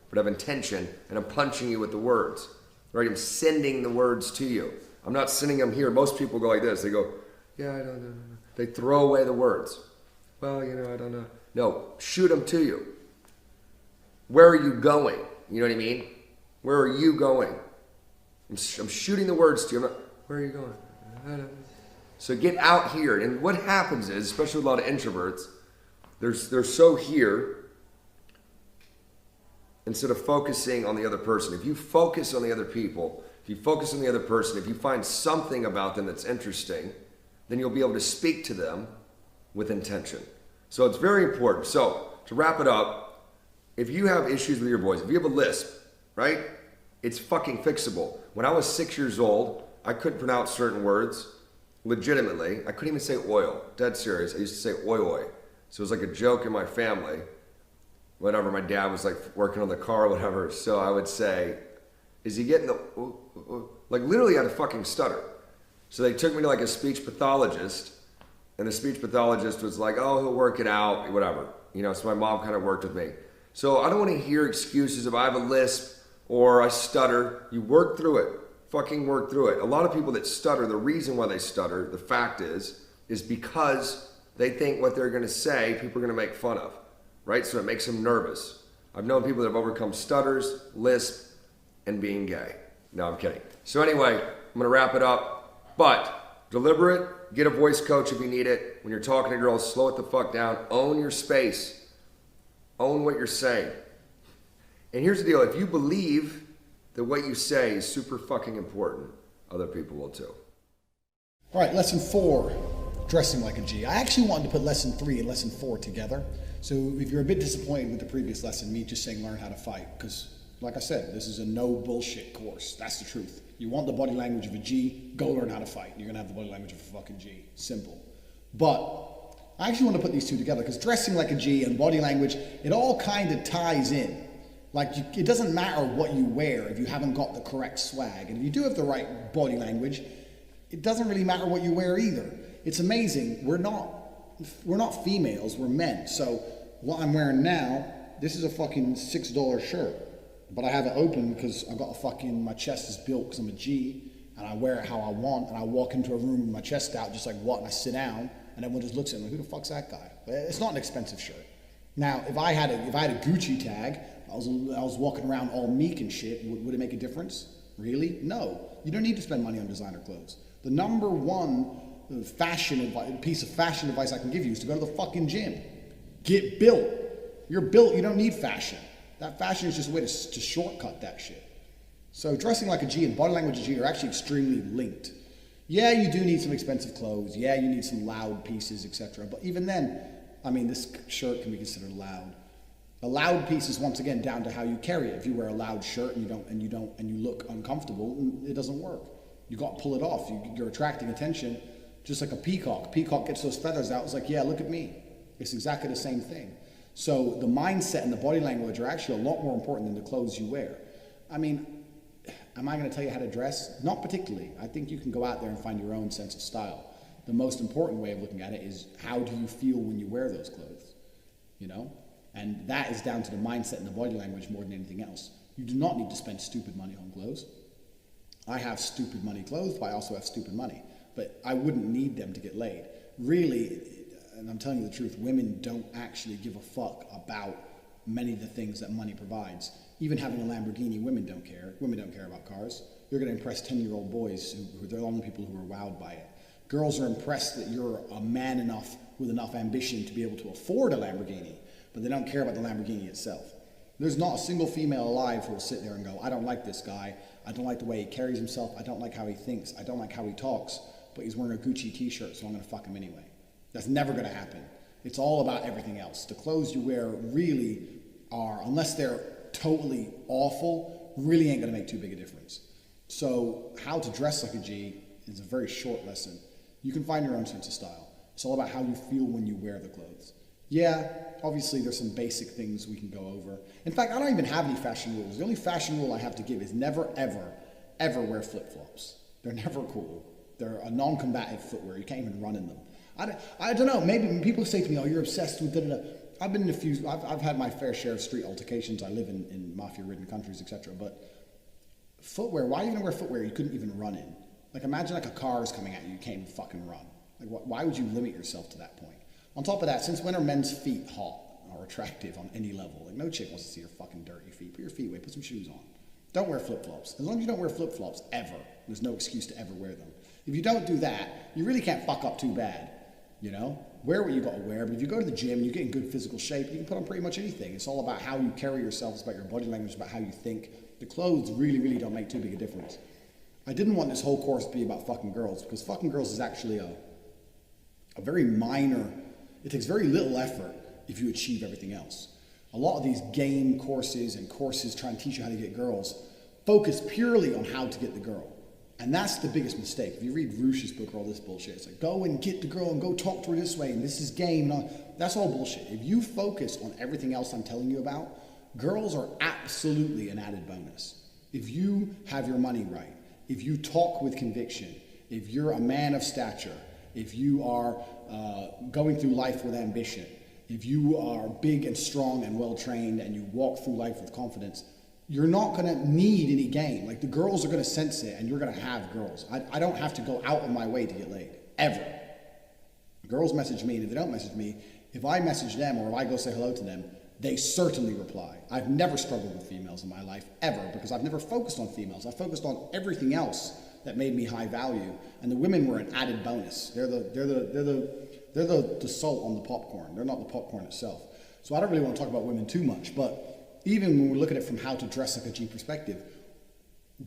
but I have intention, and I'm punching you with the words, right? I'm sending the words to you. I'm not sending them here. Most people go like this. They go, yeah, I don't know. They throw away the words. Well, I don't know. No, shoot them to you. Where are you going? You know what I mean? Where are you going? I'm shooting the words to you. Where are you going? I don't know. So get out here. And what happens is, especially with a lot of introverts, they're so here instead of focusing on the other person. If you focus on the other people, If you focus on the other person, if you find something about them that's interesting, then you'll be able to speak to them with intention. So it's very important. So to wrap it up, if you have issues with your voice, if you have a lisp, right? It's fucking fixable. When I was 6 years old, I couldn't pronounce certain words legitimately. I couldn't even say oil. Dead serious. I used to say oi oi. So it was like a joke in my family. Whenever my dad was like working on the car or whatever, so I would say, is he getting the, like literally I had a fucking stutter. So they took me to like a speech pathologist, and the speech pathologist was like, oh, he'll work it out, whatever. You know, so my mom kind of worked with me. So I don't want to hear excuses if I have a lisp or I stutter. You work through it. Fucking work through it. A lot of people that stutter, the reason why they stutter, the fact is because they think what they're going to say, people are going to make fun of, right? So it makes them nervous. I've known people that have overcome stutters, lisp, and being gay. No, I'm kidding. So anyway, I'm going to wrap it up. But deliberate, get a voice coach if you need it. When you're talking to girls, slow it the fuck down. Own your space. Own what you're saying. And here's the deal. If you believe that what you say is super fucking important, other people will too. All right, lesson 4, dressing like a G. I actually wanted to put lesson 3 and lesson 4 together. So if you're a bit disappointed with the previous lesson, me just saying learn how to fight, because like I said, this is a no bullshit course. That's the truth. You want the body language of a G, go learn how to fight. You're gonna have the body language of a fucking G. Simple. But I actually want to put these two together because dressing like a G and body language, it all kind of ties in. Like, it doesn't matter what you wear if you haven't got the correct swag. And if you do have the right body language, it doesn't really matter what you wear either. It's amazing. We're not females, we're men. So what I'm wearing now, this is a fucking $6 shirt. But I have it open because I've got a fucking, my chest is built because I'm a G. And I wear it how I want. And I walk into a room with my chest out just like what, and I sit down. And everyone just looks at me like, who the fuck's that guy? It's not an expensive shirt. Now, if I had a Gucci tag, I was walking around all meek and shit, would it make a difference? Really? No. You don't need to spend money on designer clothes. The number one piece of fashion advice I can give you is to go to the fucking gym. Get built. You're built, you don't need fashion. That fashion is just a way to shortcut that shit. So dressing like a G and body language of G are actually extremely linked. Yeah, you do need some expensive clothes. Yeah, you need some loud pieces, etc. But even then, I mean, this shirt can be considered loud. A loud piece is once again down to how you carry it. If you wear a loud shirt and you look uncomfortable, it doesn't work. You got to pull it off. You're attracting attention, just like a peacock. Peacock gets those feathers out. It's like, yeah, look at me. It's exactly the same thing. So the mindset and the body language are actually a lot more important than the clothes you wear. I mean, am I going to tell you how to dress? Not particularly. I think you can go out there and find your own sense of style. The most important way of looking at it is how do you feel when you wear those clothes, you know? And that is down to the mindset and the body language more than anything else. You do not need to spend stupid money on clothes. I have stupid money clothes, but I also have stupid money. But I wouldn't need them to get laid. Really, and I'm telling you the truth, women don't actually give a fuck about many of the things that money provides. Even having a Lamborghini, women don't care. Women don't care about cars. You're going to impress 10-year-old boys who they're the only people who are wowed by it. Girls are impressed that you're a man enough with enough ambition to be able to afford a Lamborghini, but they don't care about the Lamborghini itself. There's not a single female alive who will sit there and go, I don't like this guy. I don't like the way he carries himself. I don't like how he thinks. I don't like how he talks, but he's wearing a Gucci t-shirt, so I'm going to fuck him anyway. That's never going to happen. It's all about everything else. The clothes you wear really are, unless they're totally awful, really ain't going to make too big a difference. So how to dress like a G is a very short lesson. You can find your own sense of style. It's all about how you feel when you wear the clothes. Yeah, obviously there's some basic things we can go over. In fact, I don't even have any fashion rules. The only fashion rule I have to give is never, ever, ever wear flip-flops. They're never cool. They're a non-combative footwear. You can't even run in them. I don't know, maybe when people say to me, oh, you're obsessed with da-da-da. I've been in a few, I've had my fair share of street altercations. I live in mafia-ridden countries, etc. But footwear, why are you gonna wear footwear you couldn't even run in? Like imagine like a car is coming at you, you can't even fucking run. Like why would you limit yourself to that point? On top of that, since when are men's feet hot or attractive on any level? Like no chick wants to see your fucking dirty feet. Put your feet away, put some shoes on. Don't wear flip-flops. As long as you don't wear flip-flops ever, there's no excuse to ever wear them. If you don't do that, you really can't fuck up too bad. You know, wear what you got to wear, but if you go to the gym and you get in good physical shape, you can put on pretty much anything. It's all about how you carry yourself, it's about your body language, it's about how you think. The clothes really, really don't make too big a difference. I didn't want this whole course to be about fucking girls, because fucking girls is actually a very minor, it takes very little effort if you achieve everything else. A lot of these game courses and courses trying to teach you how to get girls focus purely on how to get the girl. And that's the biggest mistake. If you read Rush's book or all this bullshit, it's like, go and get the girl and go talk to her this way, and this is game. And all. That's all bullshit. If you focus on everything else I'm telling you about, girls are absolutely an added bonus. If you have your money right, if you talk with conviction, if you're a man of stature, if you are going through life with ambition, if you are big and strong and well-trained and you walk through life with confidence, you're not going to need any game. Like, the girls are going to sense it, and you're going to have girls. I don't have to go out of my way to get laid, ever. Girls message me, and if they don't message me, if I message them or if I go say hello to them, they certainly reply. I've never struggled with females in my life, ever, because I've never focused on females. I focused on everything else that made me high value, and the women were an added bonus. They're the salt on the popcorn. They're not the popcorn itself. So I don't really want to talk about women too much, but even when we look at it from how to dress like a G perspective,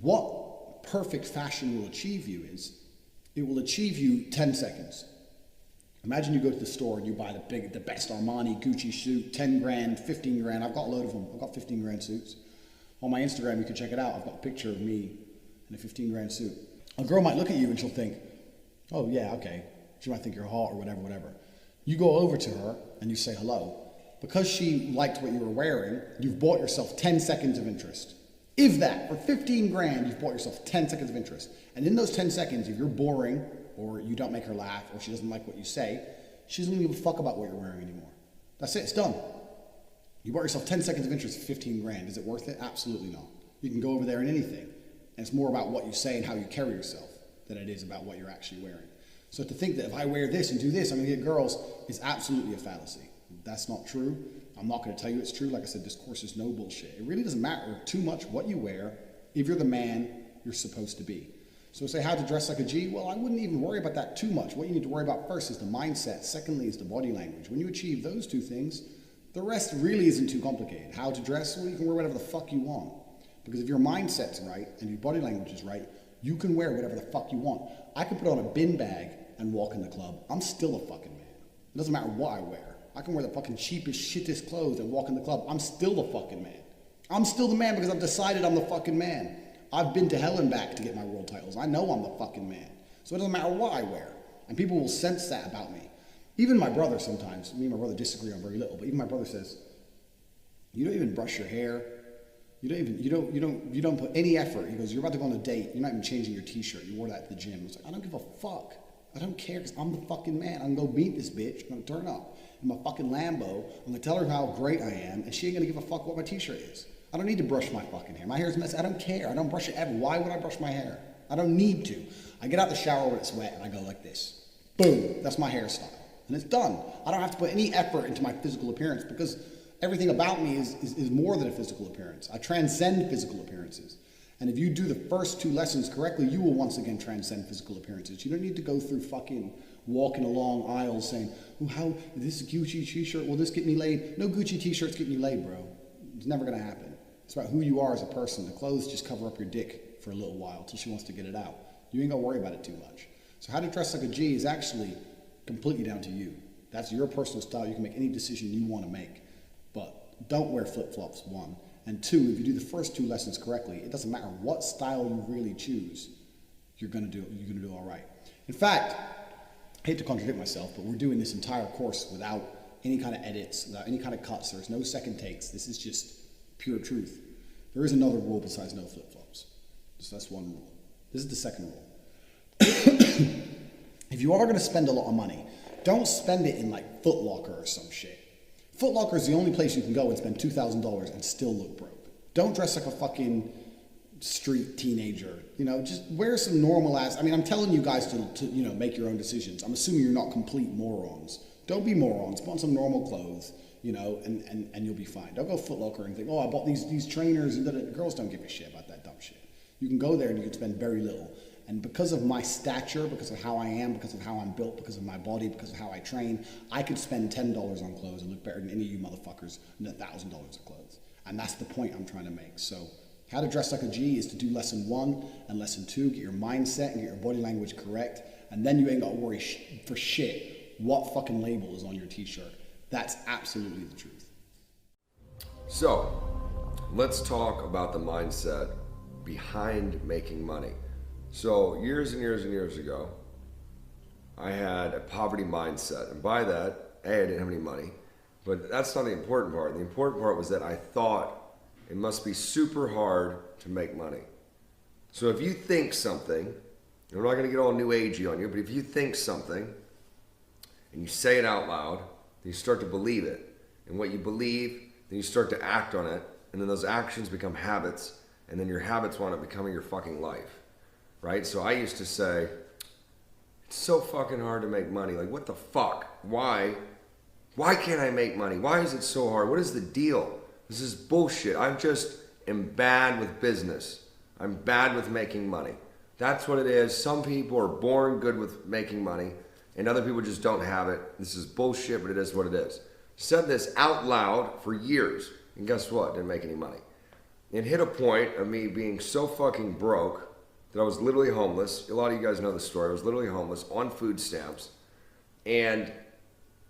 what perfect fashion will achieve you is, it will achieve you 10 seconds. Imagine you go to the store and you buy the best Armani Gucci suit, 10 grand, 15 grand. I've got a load of them. I've got 15 grand suits. On my Instagram, you can check it out. I've got a picture of me in a 15 grand suit. A girl might look at you and she'll think, oh yeah, okay. She might think you're hot or whatever. You go over to her and you say hello. Because she liked what you were wearing, you've bought yourself 10 seconds of interest. If that, for 15 grand, you've bought yourself 10 seconds of interest. And in those 10 seconds, if you're boring, or you don't make her laugh, or she doesn't like what you say, she doesn't give a fuck about what you're wearing anymore. That's it, it's done. You bought yourself 10 seconds of interest for 15 grand. Is it worth it? Absolutely not. You can go over there in anything. And it's more about what you say and how you carry yourself than it is about what you're actually wearing. So to think that if I wear this and do this, I'm gonna get girls, is absolutely a fallacy. That's not true. I'm not going to tell you it's true. Like I said, this course is no bullshit. It really doesn't matter too much what you wear if you're the man you're supposed to be. So say how to dress like a G? Well, I wouldn't even worry about that too much. What you need to worry about first is the mindset. Secondly is the body language. When you achieve those two things, the rest really isn't too complicated. How to dress? Well, you can wear whatever the fuck you want. Because if your mindset's right and your body language is right, you can wear whatever the fuck you want. I can put on a bin bag and walk in the club. I'm still a fucking man. It doesn't matter what I wear. I can wear the fucking cheapest, shittest clothes and walk in the club. I'm still the fucking man. I'm still the man because I've decided I'm the fucking man. I've been to hell and back to get my world titles. I know I'm the fucking man. So it doesn't matter what I wear. And people will sense that about me. Even my brother sometimes, me and my brother disagree on very little, but even my brother says, you don't even brush your hair. You don't put any effort. He goes, you're about to go on a date. You're not even changing your t-shirt. You wore that at the gym. I was like, I don't give a fuck. I don't care because I'm the fucking man. I'm going to go meet this bitch. I'm going to turn up in my fucking Lambo. I'm going to tell her how great I am, and she ain't going to give a fuck what my t-shirt is. I don't need to brush my fucking hair. My hair's messy. I don't care. I don't brush it ever. Why would I brush my hair? I don't need to. I get out the shower when it's wet, and I go like this. Boom. That's my hairstyle. And it's done. I don't have to put any effort into my physical appearance because everything about me is more than a physical appearance. I transcend physical appearances. And if you do the first two lessons correctly, you will once again transcend physical appearances. You don't need to go through fucking walking along aisles saying, oh, how, this Gucci t-shirt, will this get me laid? No Gucci t-shirts get me laid, bro. It's never going to happen. It's about who you are as a person. The clothes just cover up your dick for a little while until she wants to get it out. You ain't going to worry about it too much. So how to dress like a G is actually completely down to you. That's your personal style. You can make any decision you want to make. But don't wear flip-flops, one. And two, if you do the first two lessons correctly, it doesn't matter what style you really choose, you're gonna do all right. In fact, I hate to contradict myself, but we're doing this entire course without any kind of edits, without any kind of cuts. There's no second takes. This is just pure truth. There is another rule besides no flip-flops. So that's one rule. This is the second rule. If you are gonna spend a lot of money, don't spend it in like Foot Locker or some shit. Foot Locker is the only place you can go and spend $2,000 and still look broke. Don't dress like a fucking street teenager. You know, just wear some normal ass. I mean, I'm telling you guys to you know, make your own decisions. I'm assuming you're not complete morons. Don't be morons. Put on some normal clothes, you know, and you'll be fine. Don't go Foot Locker and think, oh, I bought these trainers. And girls don't give a shit about that dumb shit. You can go there and you can spend very little. And because of my stature, because of how I am, because of how I'm built, because of my body, because of how I train, I could spend $10 on clothes and look better than any of you motherfuckers than $1,000 of clothes. And that's the point I'm trying to make. So How to dress like a G is to do lesson 1 and lesson 2, get your mindset and get your body language correct, and then you ain't got to worry for shit what fucking label is on your t-shirt. That's absolutely the truth. So, let's talk about the mindset behind making money. So, years and years and years ago, I had a poverty mindset, and by that, I didn't have any money, but that's not the important part. The important part was that I thought it must be super hard to make money. So if you think something, and I'm not going to get all new agey on you, but if you think something and you say it out loud, then you start to believe it. And what you believe, then you start to act on it, and then those actions become habits, and then your habits wind up becoming your fucking life, right? So I used to say, it's so fucking hard to make money. Like, what the fuck? Why can't I make money? Why is it so hard? What is the deal? This is bullshit. I just am bad with business. I'm bad with making money. That's what it is. Some people are born good with making money, and other people just don't have it. This is bullshit, but it is what it is. Said this out loud for years, and guess what? Didn't make any money. It hit a point of me being so fucking broke that I was literally homeless. A lot of you guys know the story. I was literally homeless on food stamps, and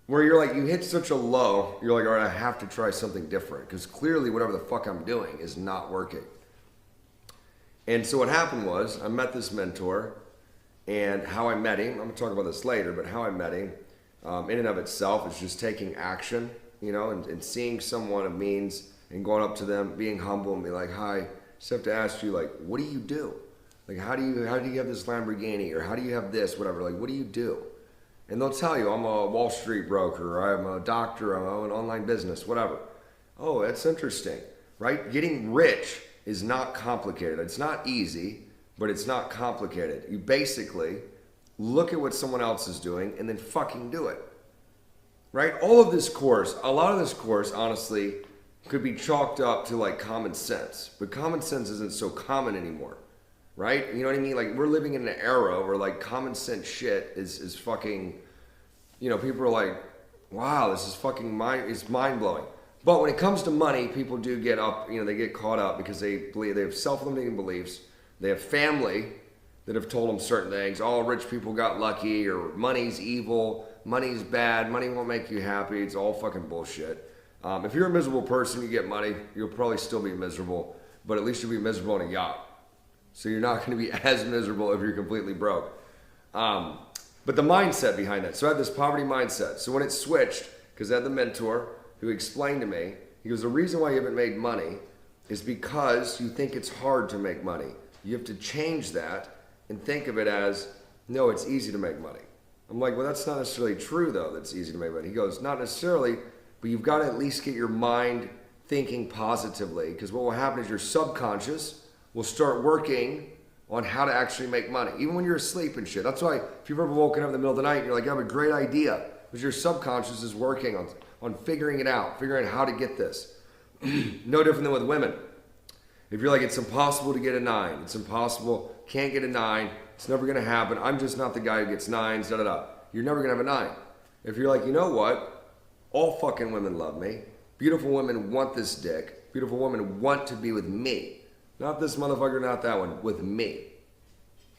where you're like, you hit such a low, you're like, all right, I have to try something different, because clearly whatever the fuck I'm doing is not working. And so what happened was, I met this mentor, and how I met him, I'm gonna talk about this later, but how I met him, in and of itself, is just taking action, you know, and seeing someone of means, and going up to them, being humble, and be like, hi, just have to ask you, like, what do you do? Like, how do you have this Lamborghini, or how do you have this, whatever, like, what do you do? And they'll tell you, I'm a Wall Street broker, I'm a doctor, I'm an online business, whatever. Oh, that's interesting, right? Getting rich is not complicated. It's not easy, but it's not complicated. You basically look at what someone else is doing and then fucking do it, right? All of this course, a lot of this course, honestly, could be chalked up to like common sense, but common sense isn't so common anymore. Right? You know what I mean? Like, we're living in an era where like common sense shit is fucking, you know, people are like, wow, this is fucking it's mind blowing. But when it comes to money, people do get up, you know, they get caught up because they believe, they have self-limiting beliefs. They have family that have told them certain things. Oh, rich people got lucky, or money's evil, money's bad, money won't make you happy. It's all fucking bullshit. If you're a miserable person, you get money, you'll probably still be miserable, but at least you'll be miserable on a yacht. So you're not going to be as miserable if you're completely broke. But the mindset behind that. So I had this poverty mindset. So when it switched, because I had the mentor who explained to me, he goes, the reason why you haven't made money is because you think it's hard to make money. You have to change that and think of it as, no, it's easy to make money. I'm like, well, that's not necessarily true, though, that it's easy to make money. He goes, not necessarily, but you've got to at least get your mind thinking positively, because what will happen is your subconscious will start working on how to actually make money, even when you're asleep and shit. That's why if you've ever woken up in the middle of the night and you're like, I have a great idea, because your subconscious is working on figuring it out, figuring out how to get this. No different than with women. If you're like, it's impossible to get a 9, it's impossible, can't get a 9, it's never gonna happen, I'm just not the guy who gets 9s, da da da. You're never gonna have a 9. If you're like, you know what, all fucking women love me, beautiful women want this dick, beautiful women want to be with me, not this motherfucker, not that one, with me,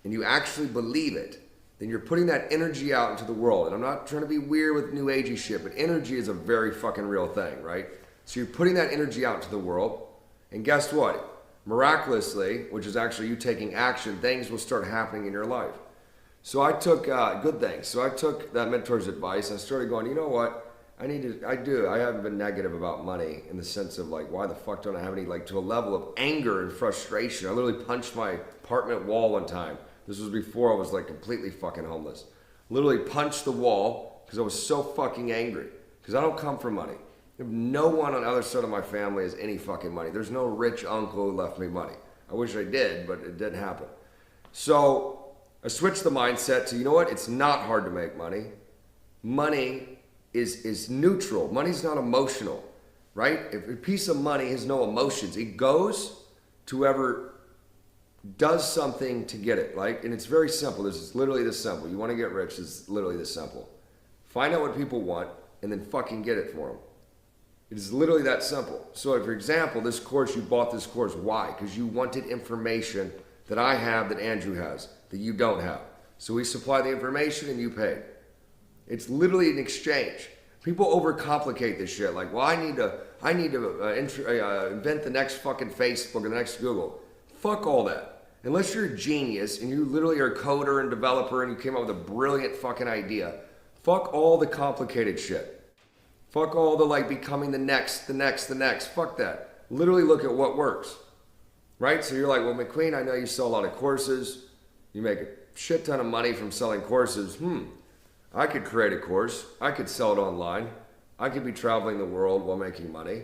and you actually believe it, then you're putting that energy out into the world. And I'm not trying to be weird with new agey shit, but energy is a very fucking real thing, right? So you're putting that energy out into the world, and guess what? Miraculously, which is actually you taking action, things will start happening in your life. So I took good things. So I took that mentor's advice, and I started going, you know what? I haven't been negative about money in the sense of like, why the fuck don't I have any, like to a level of anger and frustration. I literally punched my apartment wall one time. This was before I was like completely fucking homeless. Literally punched the wall because I was so fucking angry. Because I don't come from money. No one on the other side of my family has any fucking money. There's no rich uncle who left me money. I wish I did, but it didn't happen. So I switched the mindset to, you know what? It's not hard to make money. Money is neutral. Money's not emotional, right? If a piece of money has no emotions, it goes to whoever does something to get it, right? And it's very simple. This is literally this simple. You want to get rich, it's literally this simple. Find out what people want and then fucking get it for them. It is literally that simple. So, for example, this course, you bought this course. Why? Because you wanted information that I have that Andrew has that you don't have. So we supply the information and you pay. It's literally an exchange. People overcomplicate this shit. Like, well, I need to invent the next fucking Facebook or the next Google. Fuck all that. Unless you're a genius and you literally are a coder and developer and you came up with a brilliant fucking idea. Fuck all the complicated shit. Fuck all the like becoming the next. Fuck that. Literally look at what works. Right? So you're like, well, McQueen, I know you sell a lot of courses. You make a shit ton of money from selling courses. I could create a course. I could sell it online. I could be traveling the world while making money.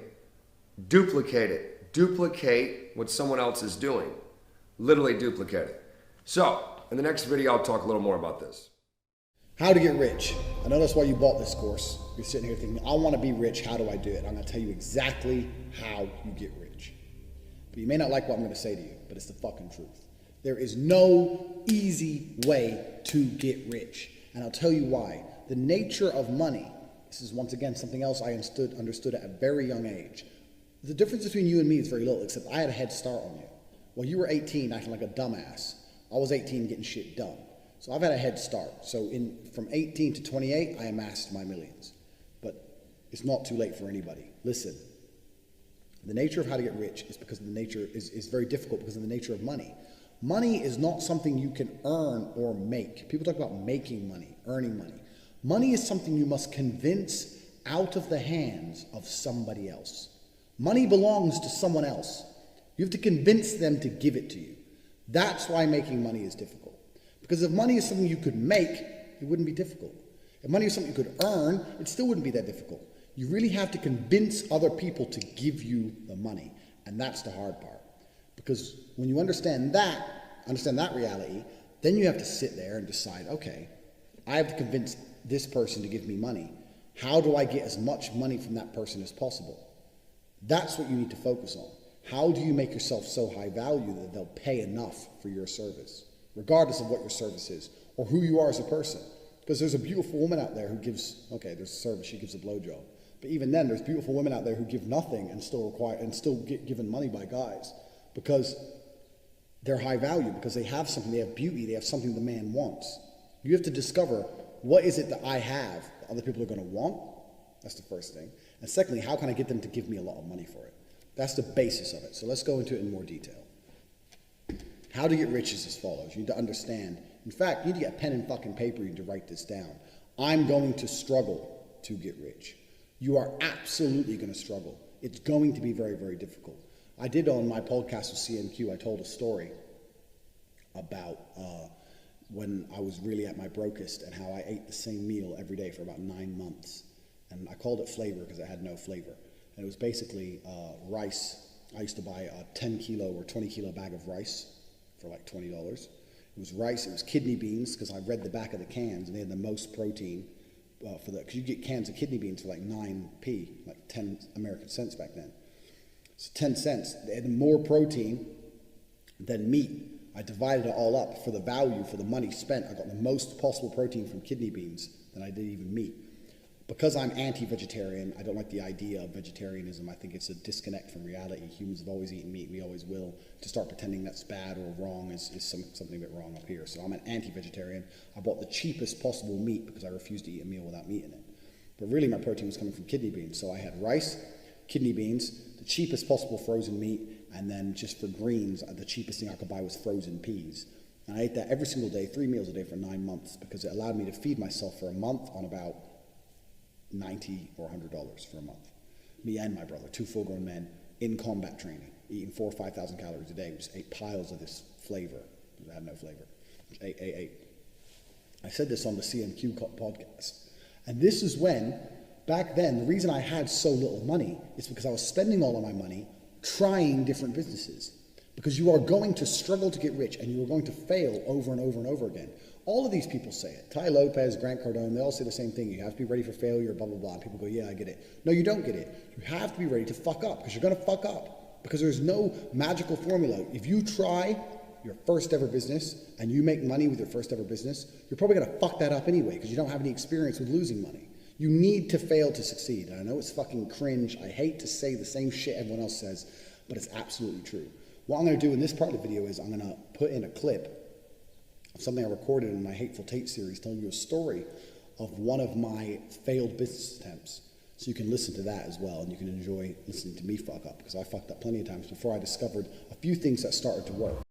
Duplicate it. Duplicate what someone else is doing. Literally duplicate it. So, in the next video, I'll talk a little more about this. How to get rich. I know that's why you bought this course. You're sitting here thinking, I want to be rich. How do I do it? I'm going to tell you exactly how you get rich. But you may not like what I'm going to say to you, but it's the fucking truth. There is no easy way to get rich. And I'll tell you why. The nature of money, this is once again something else I understood at a very young age. The difference between you and me is very little, except I had a head start on you. Well, you were 18 acting like a dumbass. I was 18 getting shit done. So I've had a head start. So from 18 to 28, I amassed my millions. But it's not too late for anybody. Listen, the nature of how to get rich is because the nature is very difficult because of the nature of money. Money is not something you can earn or make. People talk about making money, earning money. Money is something you must convince out of the hands of somebody else. Money belongs to someone else. You have to convince them to give it to you. That's why making money is difficult. Because if money is something you could make, it wouldn't be difficult. If money is something you could earn, it still wouldn't be that difficult. You really have to convince other people to give you the money. And that's the hard part. Because when you understand that reality, then you have to sit there and decide, okay, I have to convince this person to give me money. How do I get as much money from that person as possible? That's what you need to focus on. How do you make yourself so high value that they'll pay enough for your service, regardless of what your service is or who you are as a person? Because there's a beautiful woman out there who gives, okay, there's a service, she gives a blowjob. But even then, there's beautiful women out there who give nothing and still get given money by guys because they're high value, because they have something, they have beauty, they have something the man wants. You have to discover, what is it that I have that other people are going to want? That's the first thing. And secondly, how can I get them to give me a lot of money for it? That's the basis of it. So let's go into it in more detail. How to get rich is as follows. You need to understand. In fact, you need to get a pen and fucking paper. You need to write this down. I'm going to struggle to get rich. You are absolutely going to struggle. It's going to be very, very difficult. I did on my podcast with CNQ, I told a story about when I was really at my brokest and how I ate the same meal every day for about 9 months. And I called it flavor because it had no flavor. And it was basically rice. I used to buy a 10 kilo or 20 kilo bag of rice for like $20. It was rice, it was kidney beans, because I read the back of the cans and they had the most protein for that. Because you get cans of kidney beans for like 9p, like 10 American cents back then. So 10 cents. They had more protein than meat. I divided it all up for the value, for the money spent. I got the most possible protein from kidney beans than I did even meat. Because I'm anti-vegetarian, I don't like the idea of vegetarianism. I think it's a disconnect from reality. Humans have always eaten meat, we always will. To start pretending that's bad or wrong is something a bit wrong up here. So I'm an anti-vegetarian. I bought the cheapest possible meat because I refused to eat a meal without meat in it. But really my protein was coming from kidney beans. So I had rice, kidney beans, the cheapest possible frozen meat, and then just for greens, the cheapest thing I could buy was frozen peas. And I ate that every single day, 3 meals a day for 9 months, because it allowed me to feed myself for a month on about $90 or $100 for a month. Me and my brother, 2 full-grown men in combat training, eating 4,000 or 5,000 calories a day. We just ate piles of this flavor, because it had no flavor. Ate. I said this on the CNQ podcast. And this is when, back then, the reason I had so little money is because I was spending all of my money trying different businesses. Because you are going to struggle to get rich, and you are going to fail over and over and over again. All of these people say it. Ty Lopez, Grant Cardone, they all say the same thing. You have to be ready for failure, blah, blah, blah. And people go, yeah, I get it. No, you don't get it. You have to be ready to fuck up, because you're going to fuck up. Because there's no magical formula. If you try your first ever business, and you make money with your first ever business, you're probably going to fuck that up anyway, because you don't have any experience with losing money. You need to fail to succeed. And I know it's fucking cringe. I hate to say the same shit everyone else says, but it's absolutely true. What I'm going to do in this part of the video is I'm going to put in a clip of something I recorded in my Hateful Tate series telling you a story of one of my failed business attempts. So you can listen to that as well, and you can enjoy listening to me fuck up, because I fucked up plenty of times before I discovered a few things that started to work.